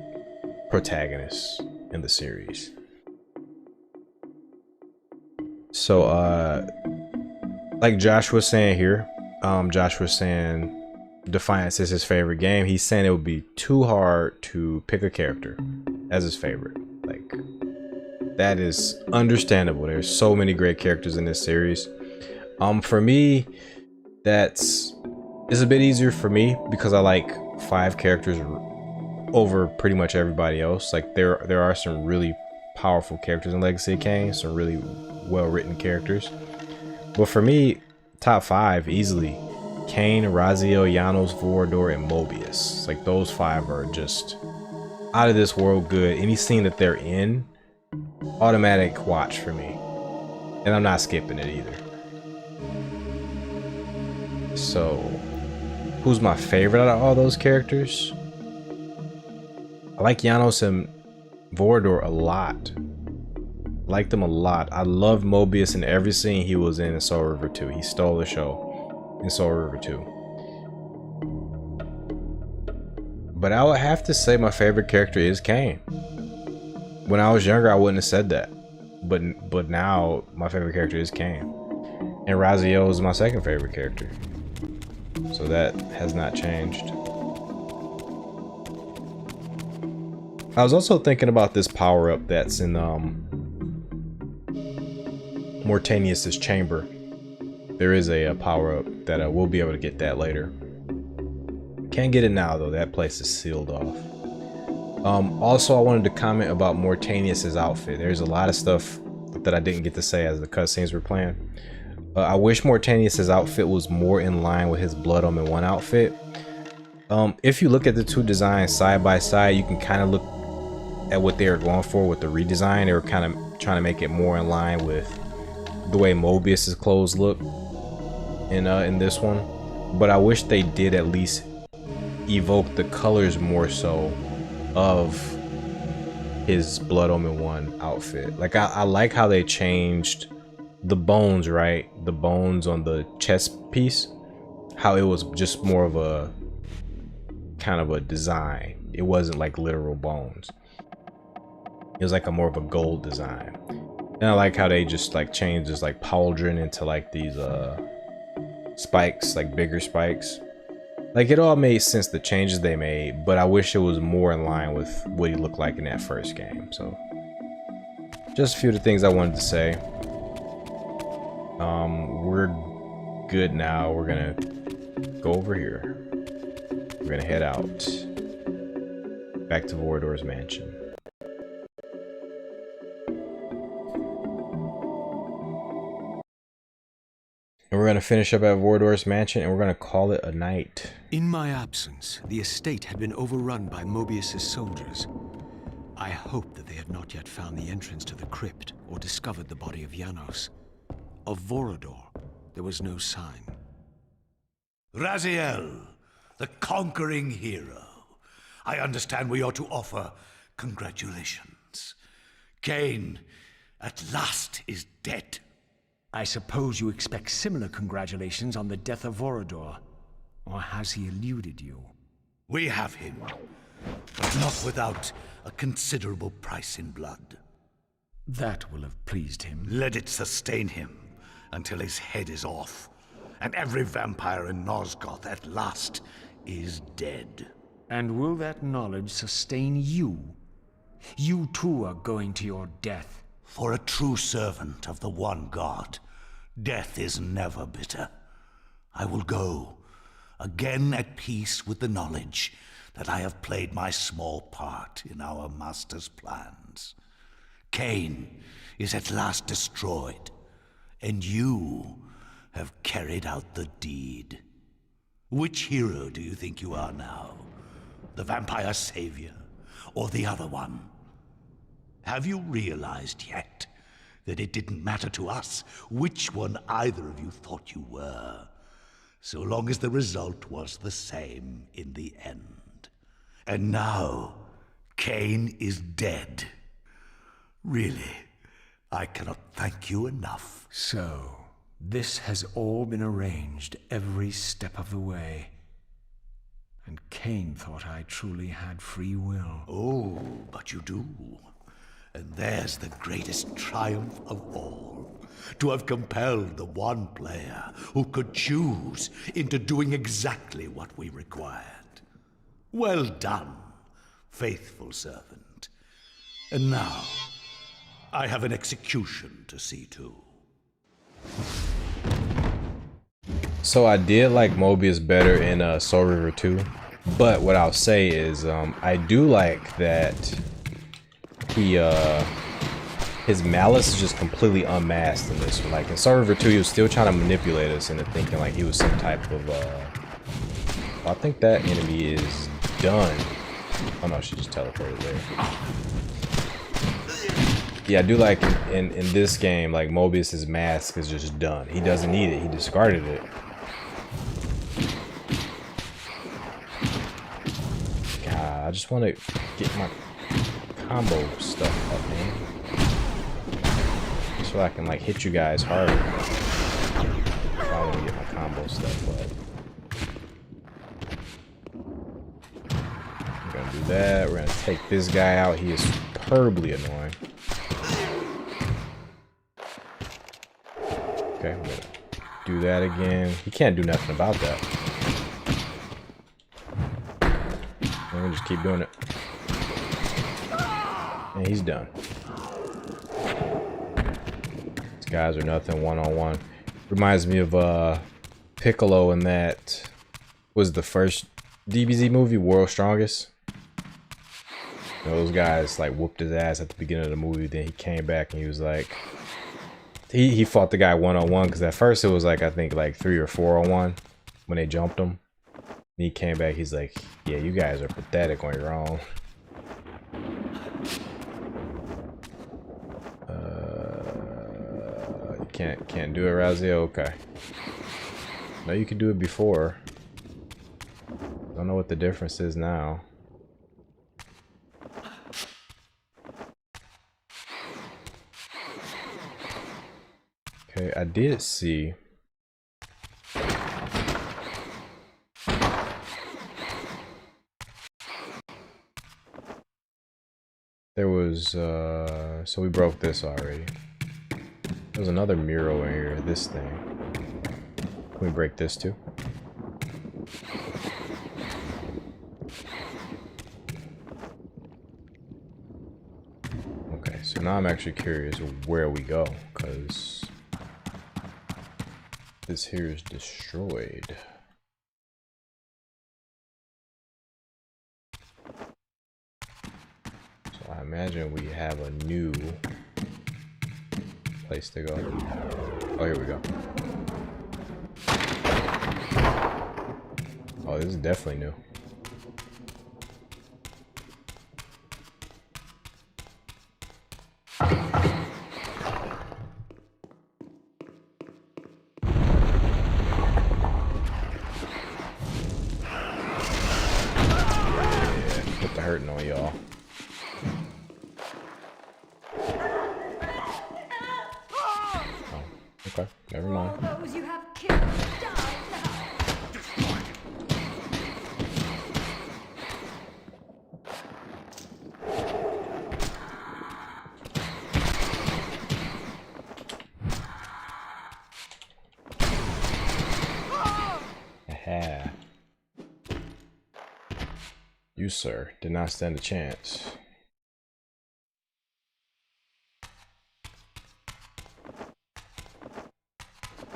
protagonist in the series. So like Josh was saying here, Josh was saying Defiance is his favorite game. He's saying it would be too hard to pick a character as his favorite. Like, that is understandable. There's so many great characters in this series. For me, it's a bit easier for me because I like 5 characters over pretty much everybody else. Like, there are some really powerful characters in Legacy of Kain, some really well-written characters. But for me, top 5 easily: Kain, Raziel, Janos, Vorador, and Mobius. Like, those 5 are just out of this world good. Any scene that they're in, automatic watch for me, and I'm not skipping it either. So, who's my favorite out of all those characters? I like Janos and Vorador a lot. Liked them a lot. I loved Mobius in every scene he was in Soul River 2. He stole the show in Soul River 2. But I would have to say my favorite character is Kain. When I was younger, I wouldn't have said that, but now my favorite character is Kain, and Raziel is my second favorite character, so that has not changed. I was also thinking about this power-up that's in Mortanius's chamber. There is a power-up that we'll be able to get that later. Can't get it now though, that place is sealed off. Also, I wanted to comment about Mortanius's outfit. There's a lot of stuff that I didn't get to say as the cutscenes were playing. I wish Mortanius's outfit was more in line with his Blood Omen 1 outfit. If you look at the two designs side by side, you can kind of look at what they were going for with the redesign. They were kind of trying to make it more in line with the way Mobius's clothes look in this one. But I wish they did at least evoke the colors more so of his Blood Omen 1 outfit. Like, I like how they changed the bones, right? The bones on the chest piece, how it was just more of a kind of a design. It wasn't like literal bones. It was like a more of a gold design. And I like how they just like changed this like pauldron into like these spikes, like bigger spikes. Like it all made sense, the changes they made, but I wish it was more in line with what he looked like in that first game. So just a few of the things I wanted to say. We're good now. We're gonna go over here. We're gonna head out back to Vorador's mansion. And we're going to finish up at Vorador's mansion, and we're going to call it a night. In my absence, the estate had been overrun by Mobius's soldiers. I hoped that they had not yet found the entrance to the crypt or discovered the body of Janos. Of Vorador, there was no sign. Raziel, the conquering hero. I understand we ought to offer congratulations. Kain, at last, is dead. I suppose you expect similar congratulations on the death of Vorador. Or has he eluded you? We have him, but not without a considerable price in blood. That will have pleased him. Let it sustain him until his head is off, and every vampire in Nosgoth at last is dead. And will that knowledge sustain you? You too are going to your death. For a true servant of the one God, death is never bitter. I will go, again at peace with the knowledge that I have played my small part in our master's plans. Kain is at last destroyed, and you have carried out the deed. Which hero do you think you are now? The vampire savior, or the other one? Have you realized yet that it didn't matter to us which one either of you thought you were, so long as the result was the same in the end? And now, Kain is dead. Really, I cannot thank you enough. So, this has all been arranged every step of the way. And Kain thought I truly had free will. Oh, but you do. And there's the greatest triumph of all. To have compelled the one player who could choose into doing exactly what we required. Well done, faithful servant. And now, I have an execution to see to. So I did like Mobius better in Soul River 2, but what I'll say is I do like that his malice is just completely unmasked in this one. Like in Soul River 2, he was still trying to manipulate us into thinking like he was some type of I think that enemy is done. Oh no, she just teleported there. Yeah, I do like in this game, like Mobius's mask is just done. He doesn't need it. He discarded it. God, I just want to get my combo stuff up, man, so I can like hit you guys harder. I want to get my combo stuff up. I'm gonna do that. We're gonna take this guy out. He is superbly annoying. Okay, I'm gonna do that again. He can't do nothing about that. I'm gonna just keep doing it. And he's done. These guys are nothing one-on-one. Reminds me of Piccolo in that was the first DBZ movie, World's Strongest. You know, those guys like whooped his ass at the beginning of the movie. Then he came back and he was like, he fought the guy one-on-one, because at first it was like I think like 3 or 4-on-1 when they jumped him. And he came back. He's like, yeah, you guys are pathetic on your own. You can't do it, Raziel? Okay. No, you could do it before. Don't know what the difference is now. Okay, I did see. There was, so we broke this already. There's another mural in here, this thing. Can we break this too? Okay, so now I'm actually curious where we go, because this here is destroyed. So I imagine we have a new place to go. Oh, here we go. Oh, this is definitely new. Put the hurting on y'all. Oh, okay, never mind. Those you have killed die now. Aha. You, sir, did not stand a chance.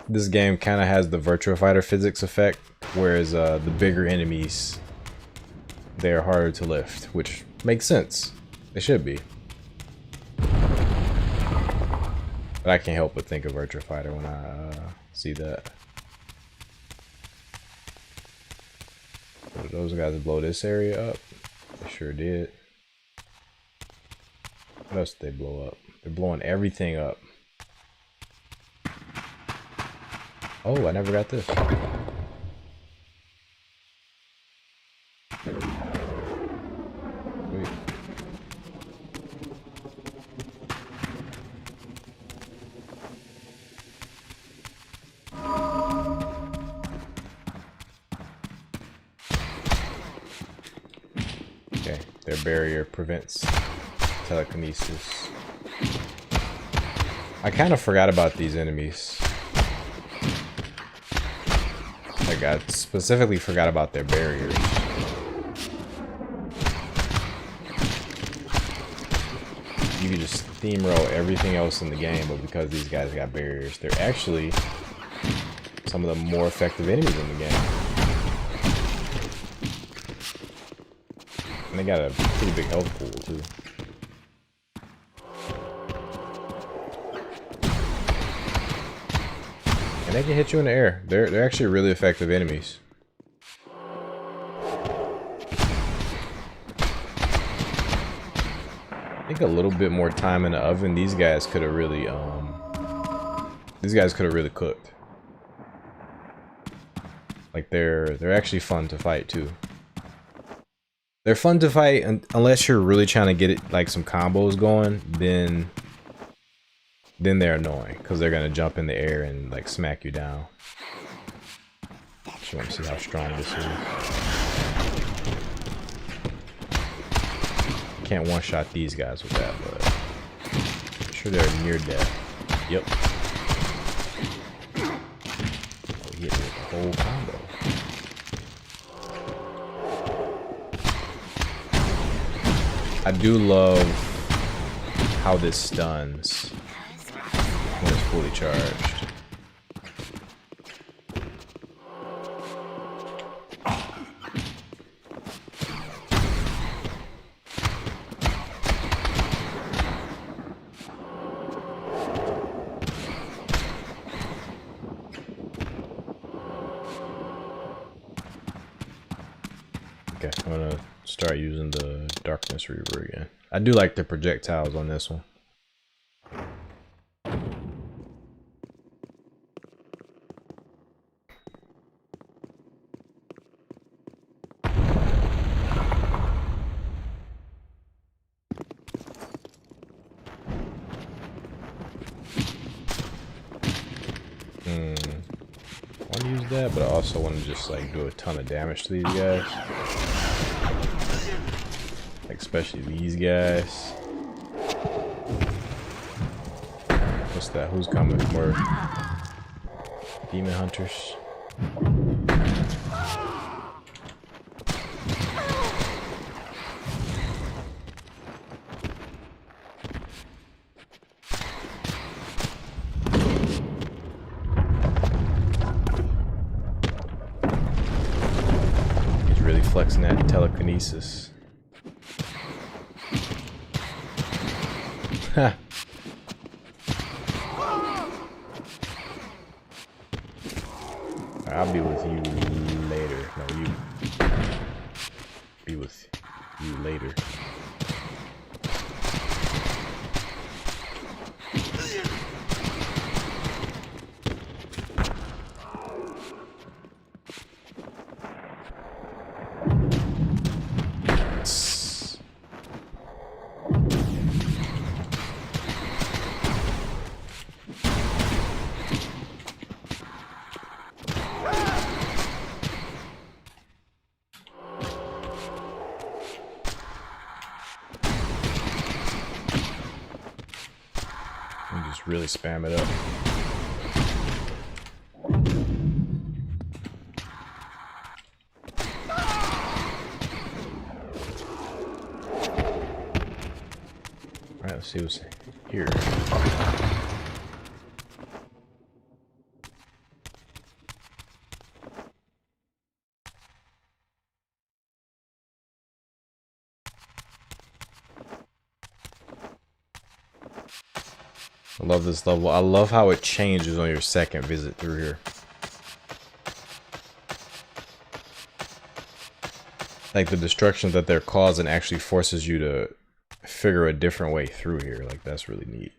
This game kind of has the Virtua Fighter physics effect, whereas the bigger enemies, they're harder to lift, which makes sense. They should be. But I can't help but think of Virtua Fighter when I see that. So did those guys blow this area up? They sure did. What else did they blow up? They're blowing everything up. Oh, I never got this. Sweet. Okay, their barrier prevents telekinesis. I kind of forgot about these enemies. Like, I specifically forgot about their barriers. You can just steamroll everything else in the game, but because these guys got barriers, they're actually some of the more effective enemies in the game. And they got a pretty big health pool, too. And they can hit you in the air. They're actually really effective enemies. I think a little bit more time in the oven, these guys could have really cooked. Like they're actually fun to fight too. They're fun to fight unless you're really trying to get it like some combos going, then they're annoying because they're gonna jump in the air and like smack you down. Just want to see how strong this is. Can't one-shot these guys with that, but I'm sure they're near death. Yep. Oh, he hit me with the whole combo. I do love how this stuns when it's fully charged. Okay, I'm gonna start using the Darkness Reaver again. I do like the projectiles on this one. I want to use that, but I also want to just like do a ton of damage to these guys. Like especially these guys. What's that? Who's coming? More demon hunters. He's really flexing that telekinesis. Ha. I'll be with you later. No, you be with you later. Really spam it up. Alright, let's see what's here. I love this level. I love how it changes on your second visit through here. Like the destruction that they're causing actually forces you to figure a different way through here. Like that's really neat.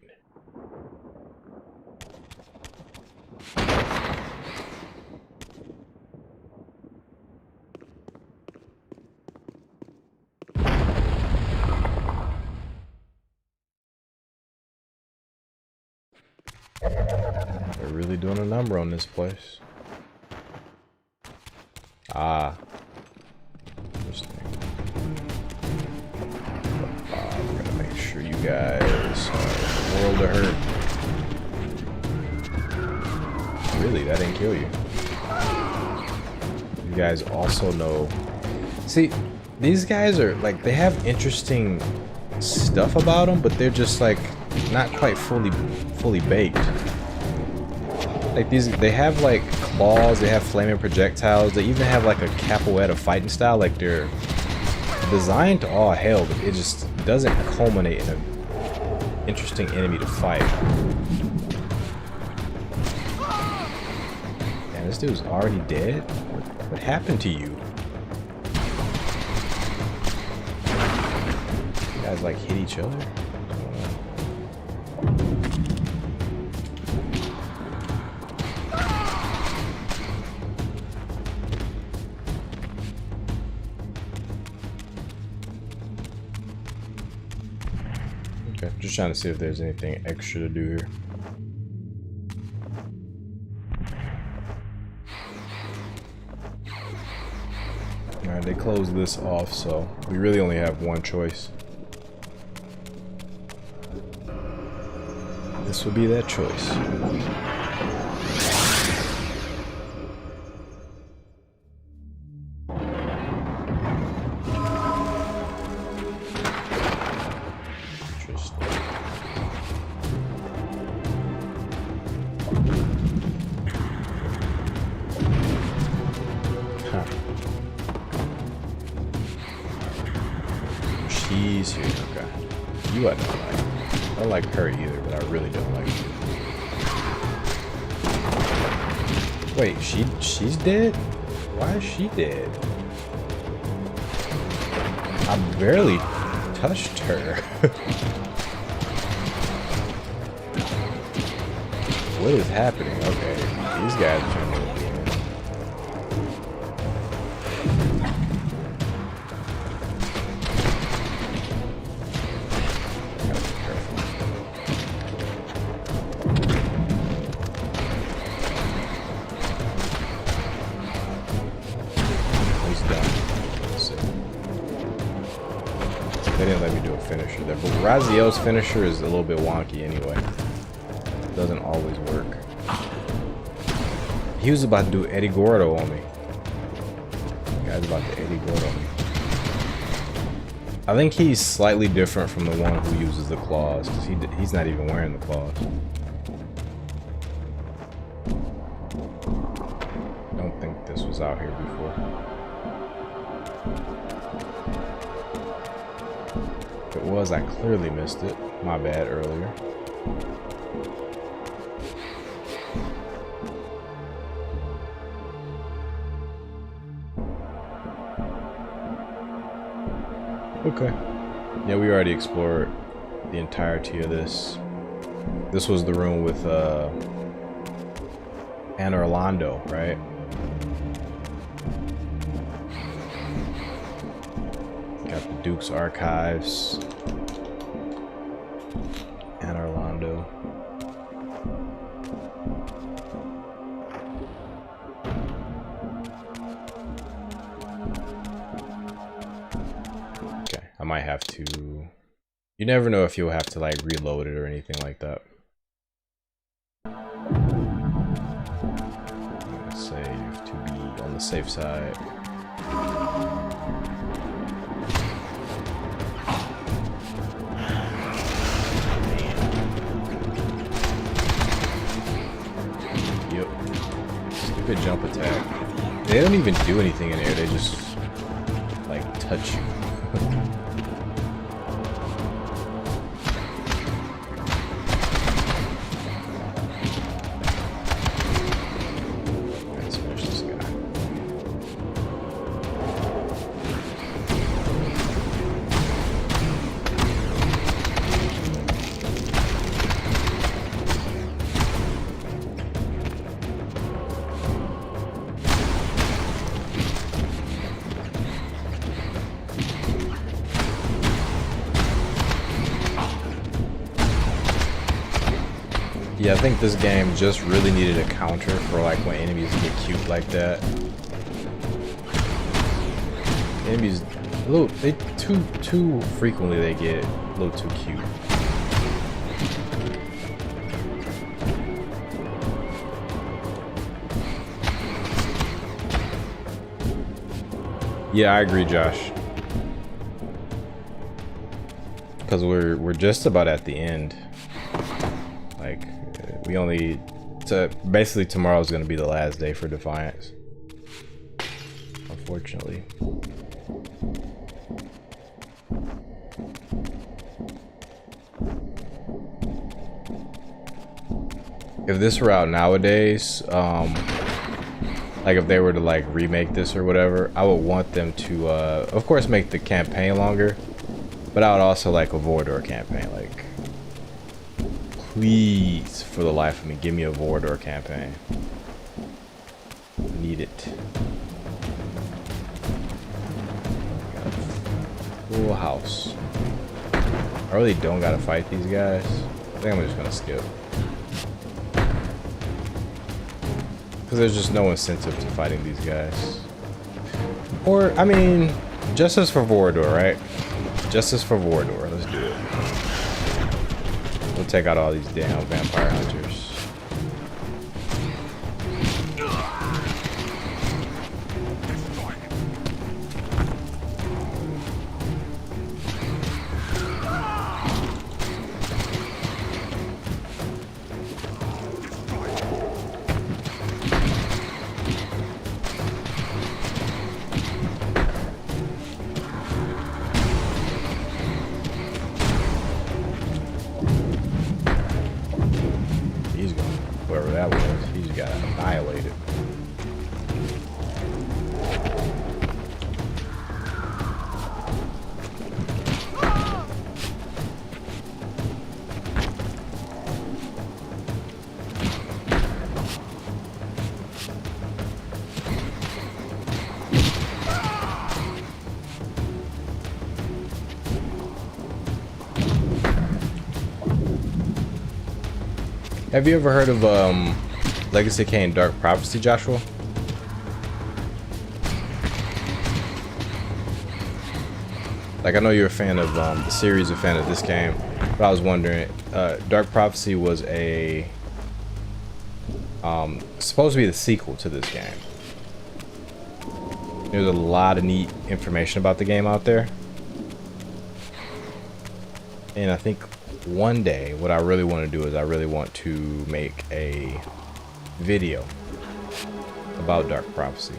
They're really doing a number on this place. Ah. Interesting. We're gonna make sure you guys are a world of hurt. Really, that didn't kill you. You guys also know. See, these guys are like, they have interesting stuff about them, but they're just like not quite fully baked. Like these, they have like claws, they have flaming projectiles, they even have like a capoeira fighting style. Like they're designed to all hell, but it just doesn't culminate in an interesting enemy to fight. Man, this dude's already dead? What happened to you? You guys like hit each other? Just trying to see if there's anything extra to do here. Alright, they closed this off, so we really only have one choice. This would be that choice. She's here, okay. You I don't like. I don't like her either, but I really don't like her. Wait, she's dead? Why is she dead? I barely touched her. What is happening? Okay, these guys are trying to be in. They didn't let me do a finisher there, but Raziel's finisher is a little bit wonky anyway. Doesn't always work. He was about to do Eddie Gordo on me. The guy's about to Eddie Gordo on me. I think he's slightly different from the one who uses the claws, because he's not even wearing the claws. Don't think this was out here before. If it was, I clearly missed it. My bad earlier. Okay. Yeah, we already explored the entirety of this. This was the room with Anna Orlando, right? Got the Duke's Archives. Anna Orlando. I might have to. You never know if you'll have to like reload it or anything like that. Let's say you have to be on the safe side. Yep. Stupid jump attack. They don't even do anything in there. They just like touch you. Yeah, I think this game just really needed a counter for like when enemies get cute like that. Enemies, a little, they too frequently they get a little too cute. Yeah, I agree, Josh. Because we're just about at the end. Like. We only, basically tomorrow's gonna be the last day for Defiance. Unfortunately. If this were out nowadays, like if they were to like remake this or whatever, I would want them to, of course, make the campaign longer, but I would also like a Vorador campaign, like. Please, for the life of me, give me a Vorador campaign. I need it. Got a full house. I really don't gotta fight these guys. I think I'm just gonna skip. Because there's just no incentive to fighting these guys. Or, I mean, justice for Vorador, right? Justice for Vorador. Let's do it. We'll take out all these damn vampire hunters. Have you ever heard of Legacy Kain Dark Prophecy, Joshua? Like, I know you're a fan of the series, a fan of this game, but I was wondering, Dark Prophecy was a It's supposed to be the sequel to this game. There's a lot of neat information about the game out there. And I think one day what I really want to do is I really want to make a video about Dark Prophecy.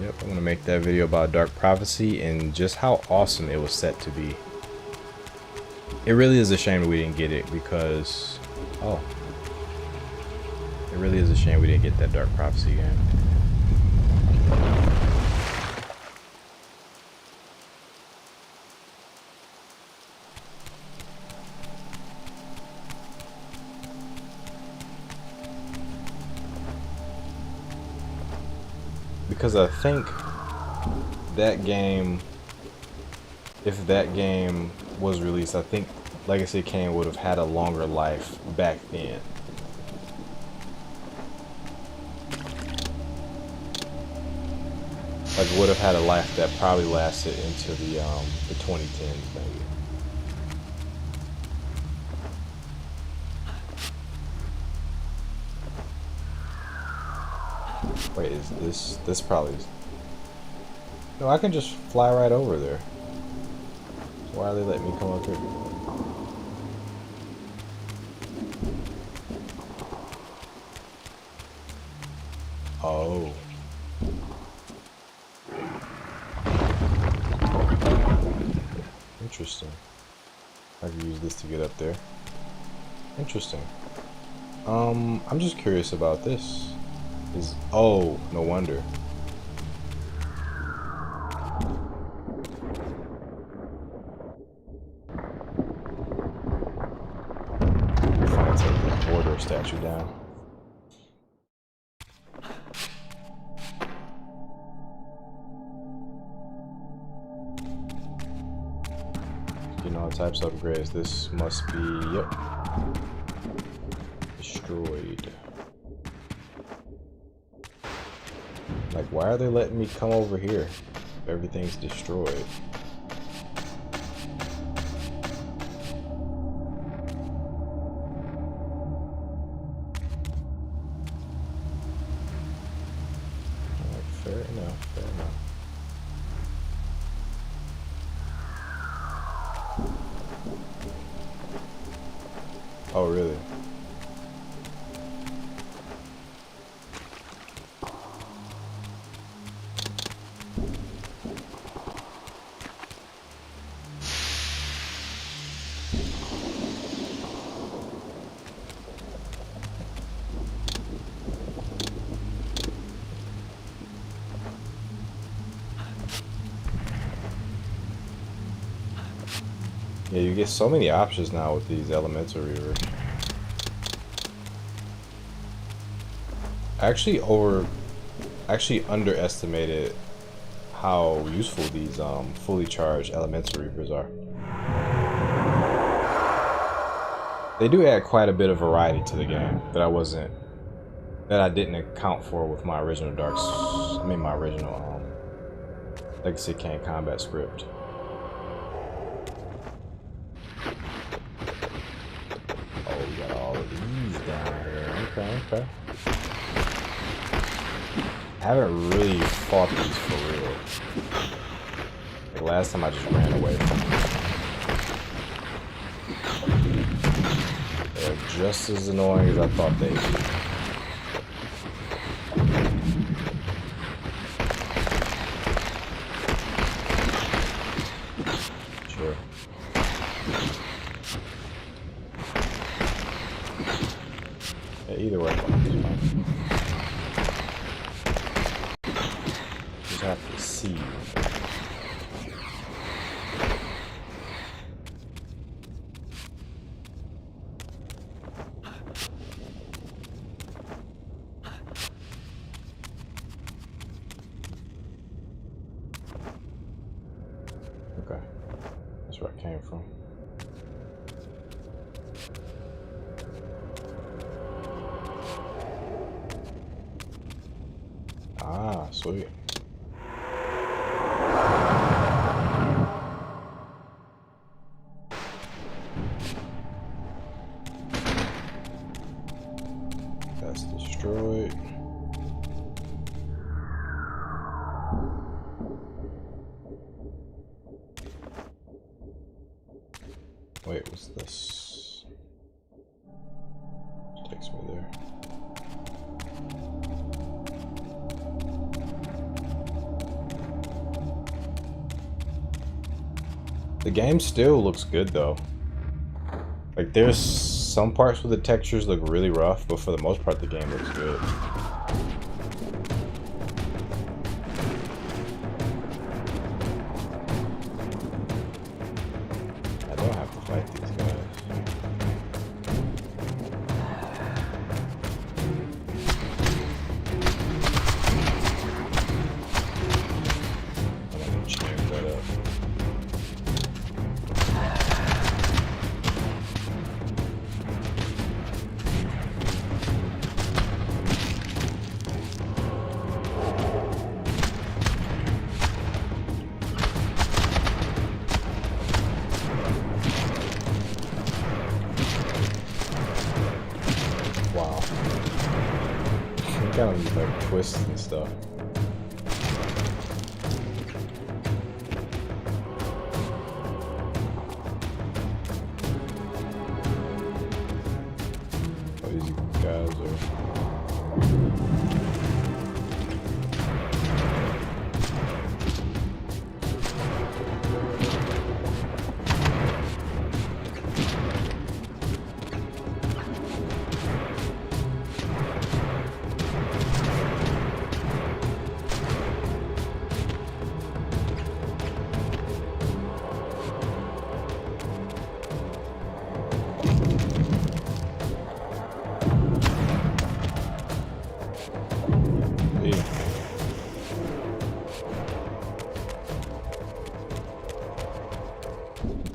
Yep, I'm gonna make that video about Dark Prophecy and just how awesome it was set to be. It really is a shame that we didn't get it because, oh, it really is a shame we didn't get that Dark Prophecy game. Because I think that game, if that game was released, I think Legacy of Kain would have had a longer life back then. Like, would have had a life that probably lasted into the 2010s maybe. Wait, is this probably... No, I can just fly right over there. So why are they letting me come up here? Oh. Interesting. I can use this to get up there. Interesting. I'm just curious about this. Oh, no wonder. I'm trying to take the border statue down. Getting all types of upgrades. This must be, yep, destroyed. Like, why are they letting me come over here if everything's destroyed? Alright, fair enough, fair enough. Oh, really? Yeah, you get so many options now with these elemental reavers. I actually underestimated how useful these fully charged elemental reavers are. They do add quite a bit of variety to the game that I didn't account for with my original my original Legacy of Kain combat script. Oh, we got all of these down here. Okay, okay. I haven't really fought these for real. Like last time I just ran away from them. They're just as annoying as I thought they'd be. Sure. Yeah, either way, just have to see. Okay, that's where I came from. Ah, sweet. That's destroyed. Wait, what's this? Takes me there. The game still looks good though. Like there's some parts where the textures look really rough, but for the most part the game looks good. I don't have to fight these guys. I'm gonna change that up. Wow. Kind of like twists and stuff. Oh, these guys are...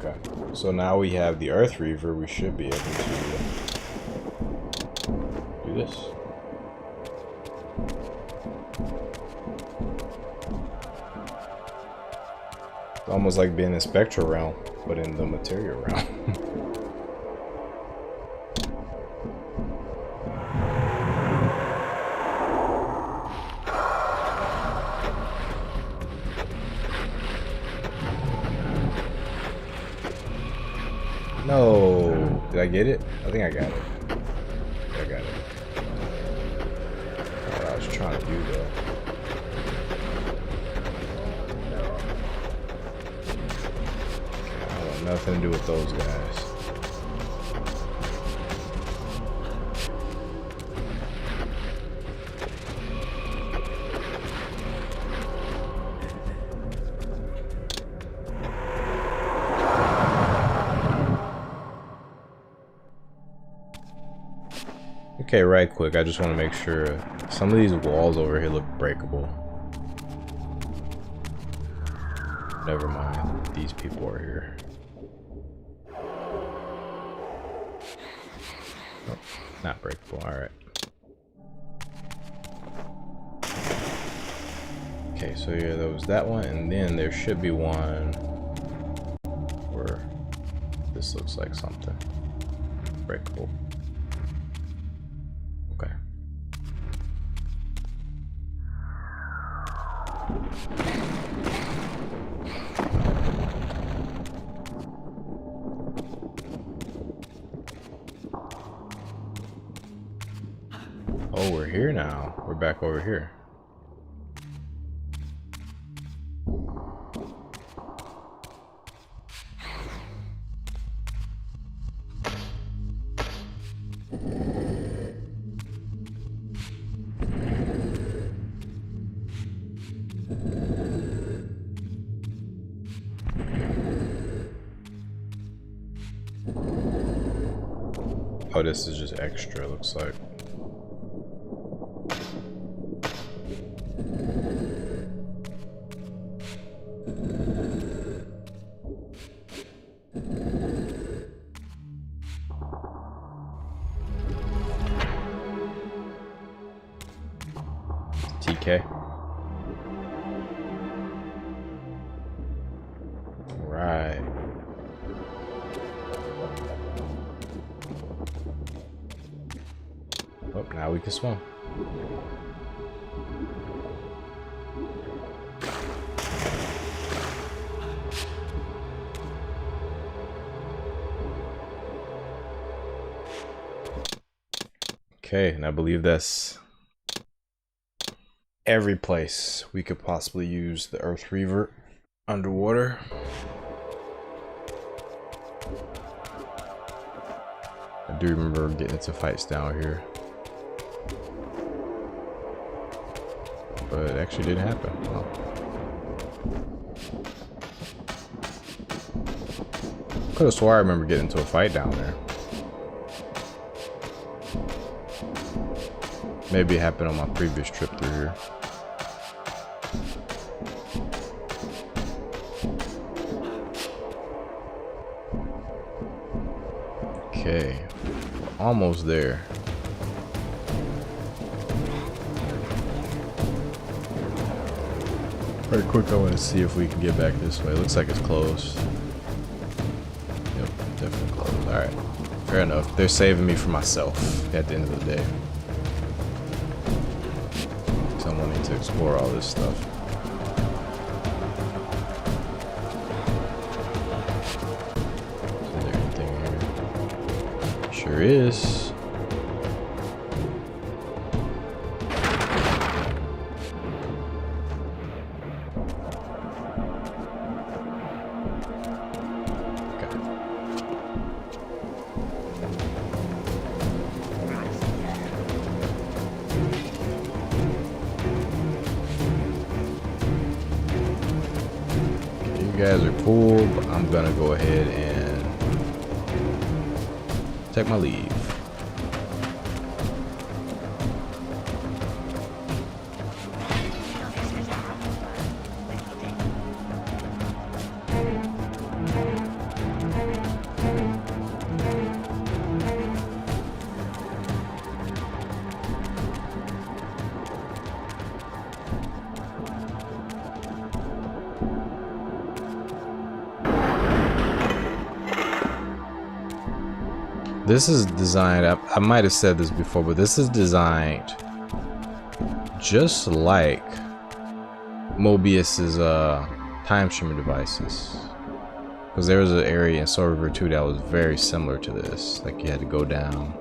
Okay, so now we have the Earth Reaver, we should be able to do this. It's almost like being in Spectral Realm, but in the Material Realm. No, did I get it? I think I got it. I got it. What I was trying to do though. I want nothing to do with those guys. Okay, right quick, I just want to make sure some of these walls over here look breakable. Never mind, these people are here. Oh, not breakable, alright. Okay, so yeah, there was that one, and then there should be one where this looks like something breakable. Okay. Oh, we're here now. We're back over here. Oh, this is just extra, looks like. TK. Right. Oh, now we can swim. Okay, and I believe that's every place we could possibly use the Earth Reaver underwater. I do remember getting into fights down here, but it actually didn't happen. Oh. Could have swore I remember getting into a fight down there. Maybe it happened on my previous trip through here. Okay, almost there. Very quick, I want to see if we can get back this way. Looks like it's closed. Yep, definitely closed. Alright, fair enough. They're saving me for myself at the end of the day. So I'm wanting to explore all this stuff. Is there anything here? Sure is. You guys are cool, but I'm gonna go ahead and take my leave. This is designed, I might have said this before, but this is designed just like Mobius's time streamer devices. Because there was an area in Soul Reaver 2 that was very similar to this. Like you had to go down.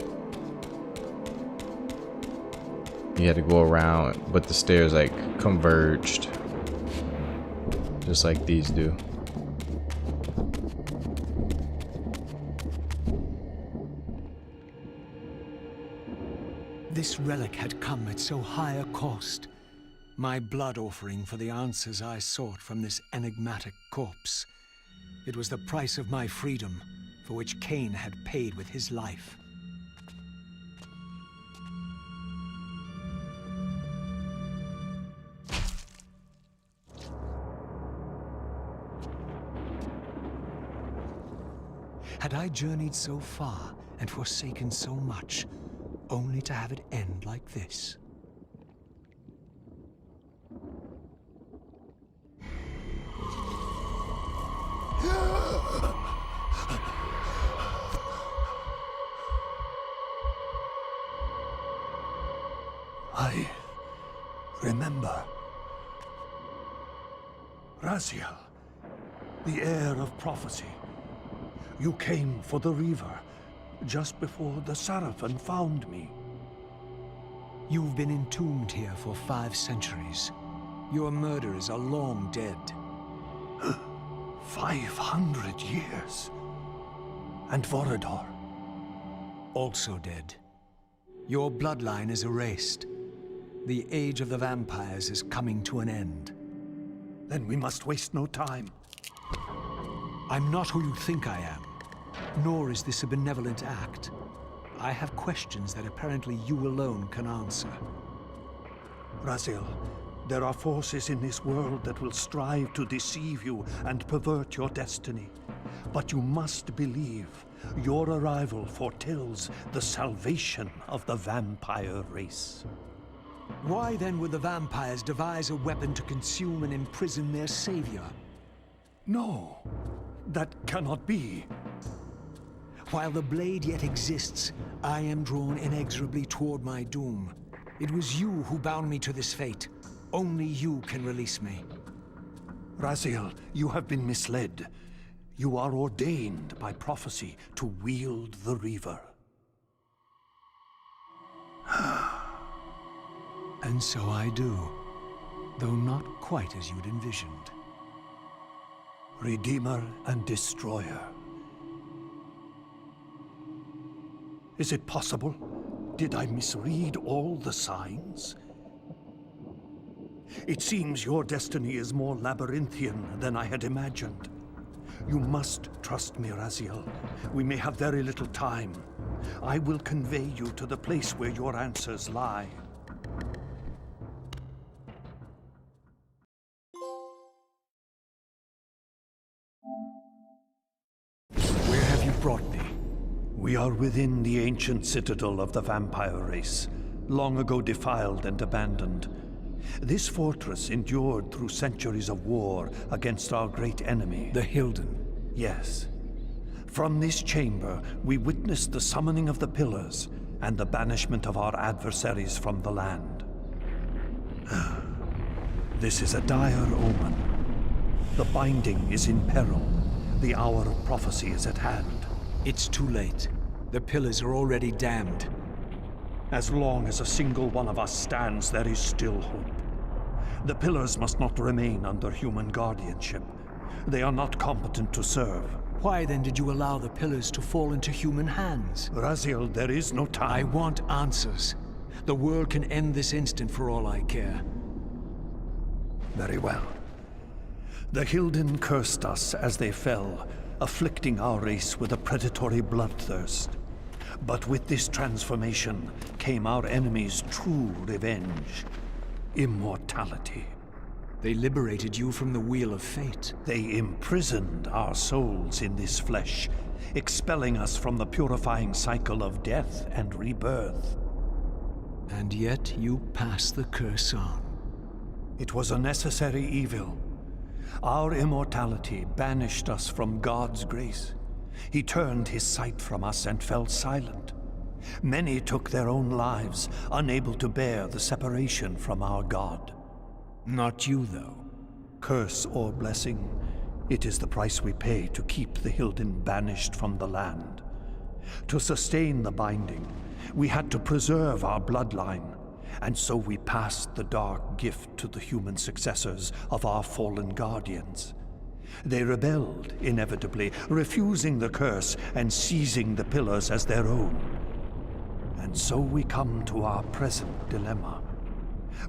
You had to go around, but the stairs like converged. Just like these do. This relic had come at so high a cost. My blood offering for the answers I sought from this enigmatic corpse. It was the price of my freedom, for which Kain had paid with his life. Had I journeyed so far and forsaken so much, only to have it end like this? I remember. Raziel, the heir of prophecy. You came for the Reaver, just before the Seraphim found me. You've been entombed here for 5 centuries. Your murderers are long dead. 500 years. And Vorador? Also dead. Your bloodline is erased. The age of the vampires is coming to an end. Then we must waste no time. I'm not who you think I am. Nor is this a benevolent act. I have questions that apparently you alone can answer. Raziel, there are forces in this world that will strive to deceive you and pervert your destiny. But you must believe your arrival foretells the salvation of the vampire race. Why then would the vampires devise a weapon to consume and imprison their savior? No, that cannot be. While the blade yet exists, I am drawn inexorably toward my doom. It was you who bound me to this fate. Only you can release me. Raziel, you have been misled. You are ordained by prophecy to wield the Reaver. And so I do, though not quite as you'd envisioned. Redeemer and Destroyer. Is it possible? Did I misread all the signs? It seems your destiny is more labyrinthian than I had imagined. You must trust me, Raziel. We may have very little time. I will convey you to the place where your answers lie. Where have you brought me? We are within the ancient citadel of the vampire race, long ago defiled and abandoned. This fortress endured through centuries of war against our great enemy. The Hilden. Yes. From this chamber, we witnessed the summoning of the Pillars and the banishment of our adversaries from the land. This is a dire omen. The binding is in peril. The hour of prophecy is at hand. It's too late. The Pillars are already damned. As long as a single one of us stands, there is still hope. The Pillars must not remain under human guardianship. They are not competent to serve. Why then did you allow the Pillars to fall into human hands? Raziel, there is no time. I want answers. The world can end this instant for all I care. Very well. The Hilden cursed us as they fell, afflicting our race with a predatory bloodthirst. But with this transformation came our enemy's true revenge. Immortality. They liberated you from the Wheel of Fate. They imprisoned our souls in this flesh, expelling us from the purifying cycle of death and rebirth. And yet you pass the curse on. It was a necessary evil. Our immortality banished us from God's grace. He turned his sight from us and fell silent. Many took their own lives, unable to bear the separation from our God. Not you, though. Curse or blessing, it is the price we pay to keep the Hilden banished from the land. To sustain the binding, we had to preserve our bloodline, and so we passed the dark gift to the human successors of our fallen guardians. They rebelled, inevitably, refusing the curse and seizing the Pillars as their own. And so we come to our present dilemma.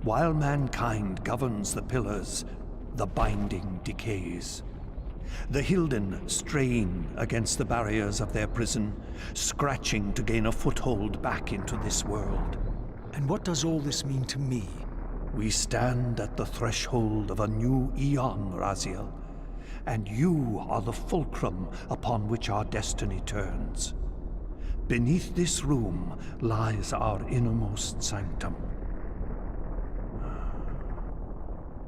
While mankind governs the Pillars, the binding decays. The Hilden strain against the barriers of their prison, scratching to gain a foothold back into this world. And what does all this mean to me? We stand at the threshold of a new eon, Raziel, and you are the fulcrum upon which our destiny turns. Beneath this room lies our innermost sanctum.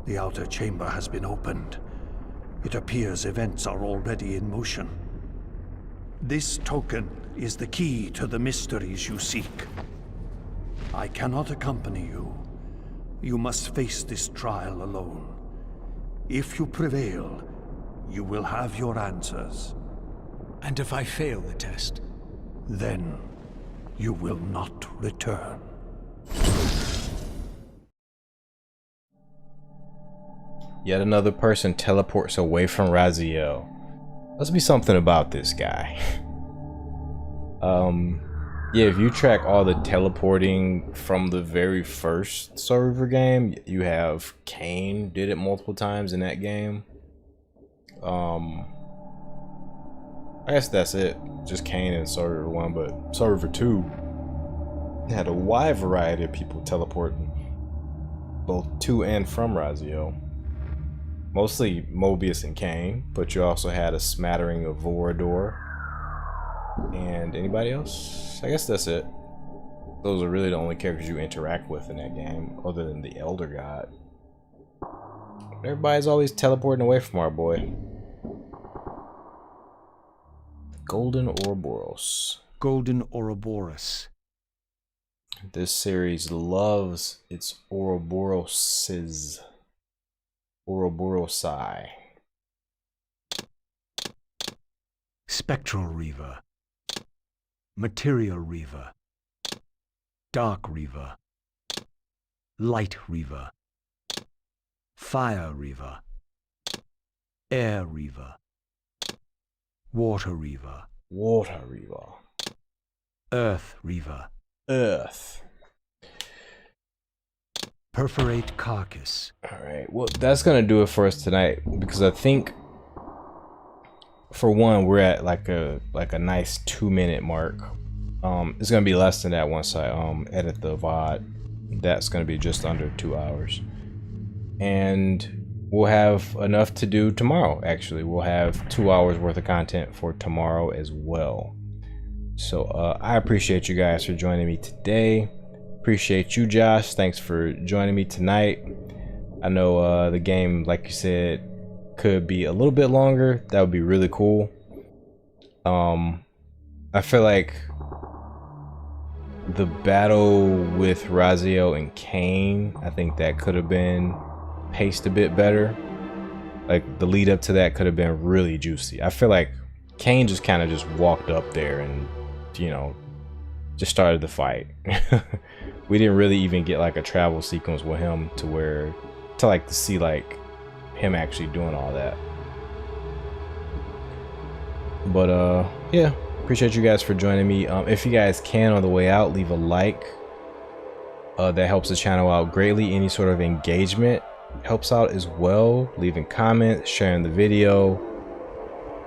The outer chamber has been opened. It appears events are already in motion. This token is the key to the mysteries you seek. I cannot accompany you. You must face this trial alone. If you prevail, you will have your answers. And if I fail the test? Then you will not return. Yet another person teleports away from Raziel. Must be something about this guy. Yeah, if you track all the teleporting from the very first Soul Reaver game, you have Kain did it multiple times in that game. I guess that's it. Just Kain and Soul Reaver 1, but Soul Reaver 2 had a wide variety of people teleporting both to and from Raziel. Mostly Mobius and Kain, but you also had a smattering of Vorador. And anybody else? I guess that's it. Those are really the only characters you interact with in that game, other than the Elder God. Everybody's always teleporting away from our boy. Golden Ouroboros. Golden Ouroboros. This series loves its Ouroboroses. Ouroborosai. Spectral Reaver. Material Reaver. Dark Reaver. Light Reaver. Fire Reaver. Air Reaver. Water Reaver. Water Reaver. Earth Reaver. Earth. Perforate Carcass. Alright, well that's gonna do it for us tonight, because I think for one we're at like a nice 2-minute mark. It's gonna be less than that once I edit the VOD. That's gonna be just under 2 hours. And we'll have enough to do tomorrow. Actually, we'll have 2 hours worth of content for tomorrow as well. So I appreciate you guys for joining me today. Appreciate you, Josh. Thanks for joining me tonight. I know the game, like you said, could be a little bit longer. That would be really cool. I feel like the battle with Raziel and Kain, I think that could have been paced a bit better. Like the lead up to that could have been really juicy. I feel like Kain just kind of just walked up there and, you know, just started the fight. We didn't really even get like a travel sequence with him to see like him actually doing all that. But yeah, appreciate you guys for joining me. If you guys can, on the way out, leave a like. That helps the channel out greatly. Any sort of engagement helps out as well. Leaving comments, sharing the video,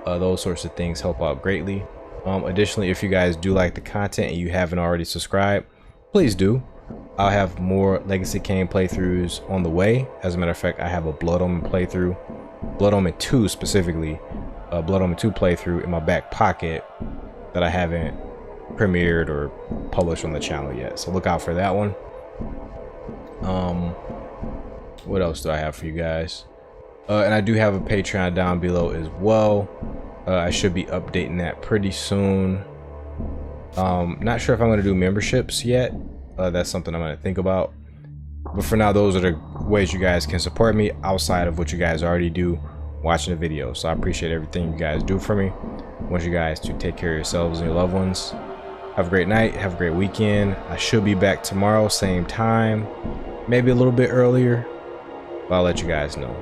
those sorts of things help out greatly. Additionally, if you guys do like the content and you haven't already subscribed, please do. I'll have more Legacy Kain playthroughs on the way. As a matter of fact, I have a Blood Omen playthrough, Blood Omen 2 specifically, a Blood Omen 2 playthrough in my back pocket that I haven't premiered or published on the channel yet. So look out for that one. What else do I have for you guys? And I do have a Patreon down below as well. I should be updating that pretty soon. Not sure if I'm going to do memberships yet. That's something I'm going to think about. But for now, those are the ways you guys can support me outside of what you guys already do watching the video. So I appreciate everything you guys do for me. I want you guys to take care of yourselves and your loved ones. Have a great night. Have a great weekend. I should be back tomorrow, same time. Maybe a little bit earlier. But I'll let you guys know.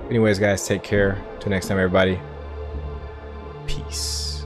Anyways, guys, take care. Till next time, everybody. Peace.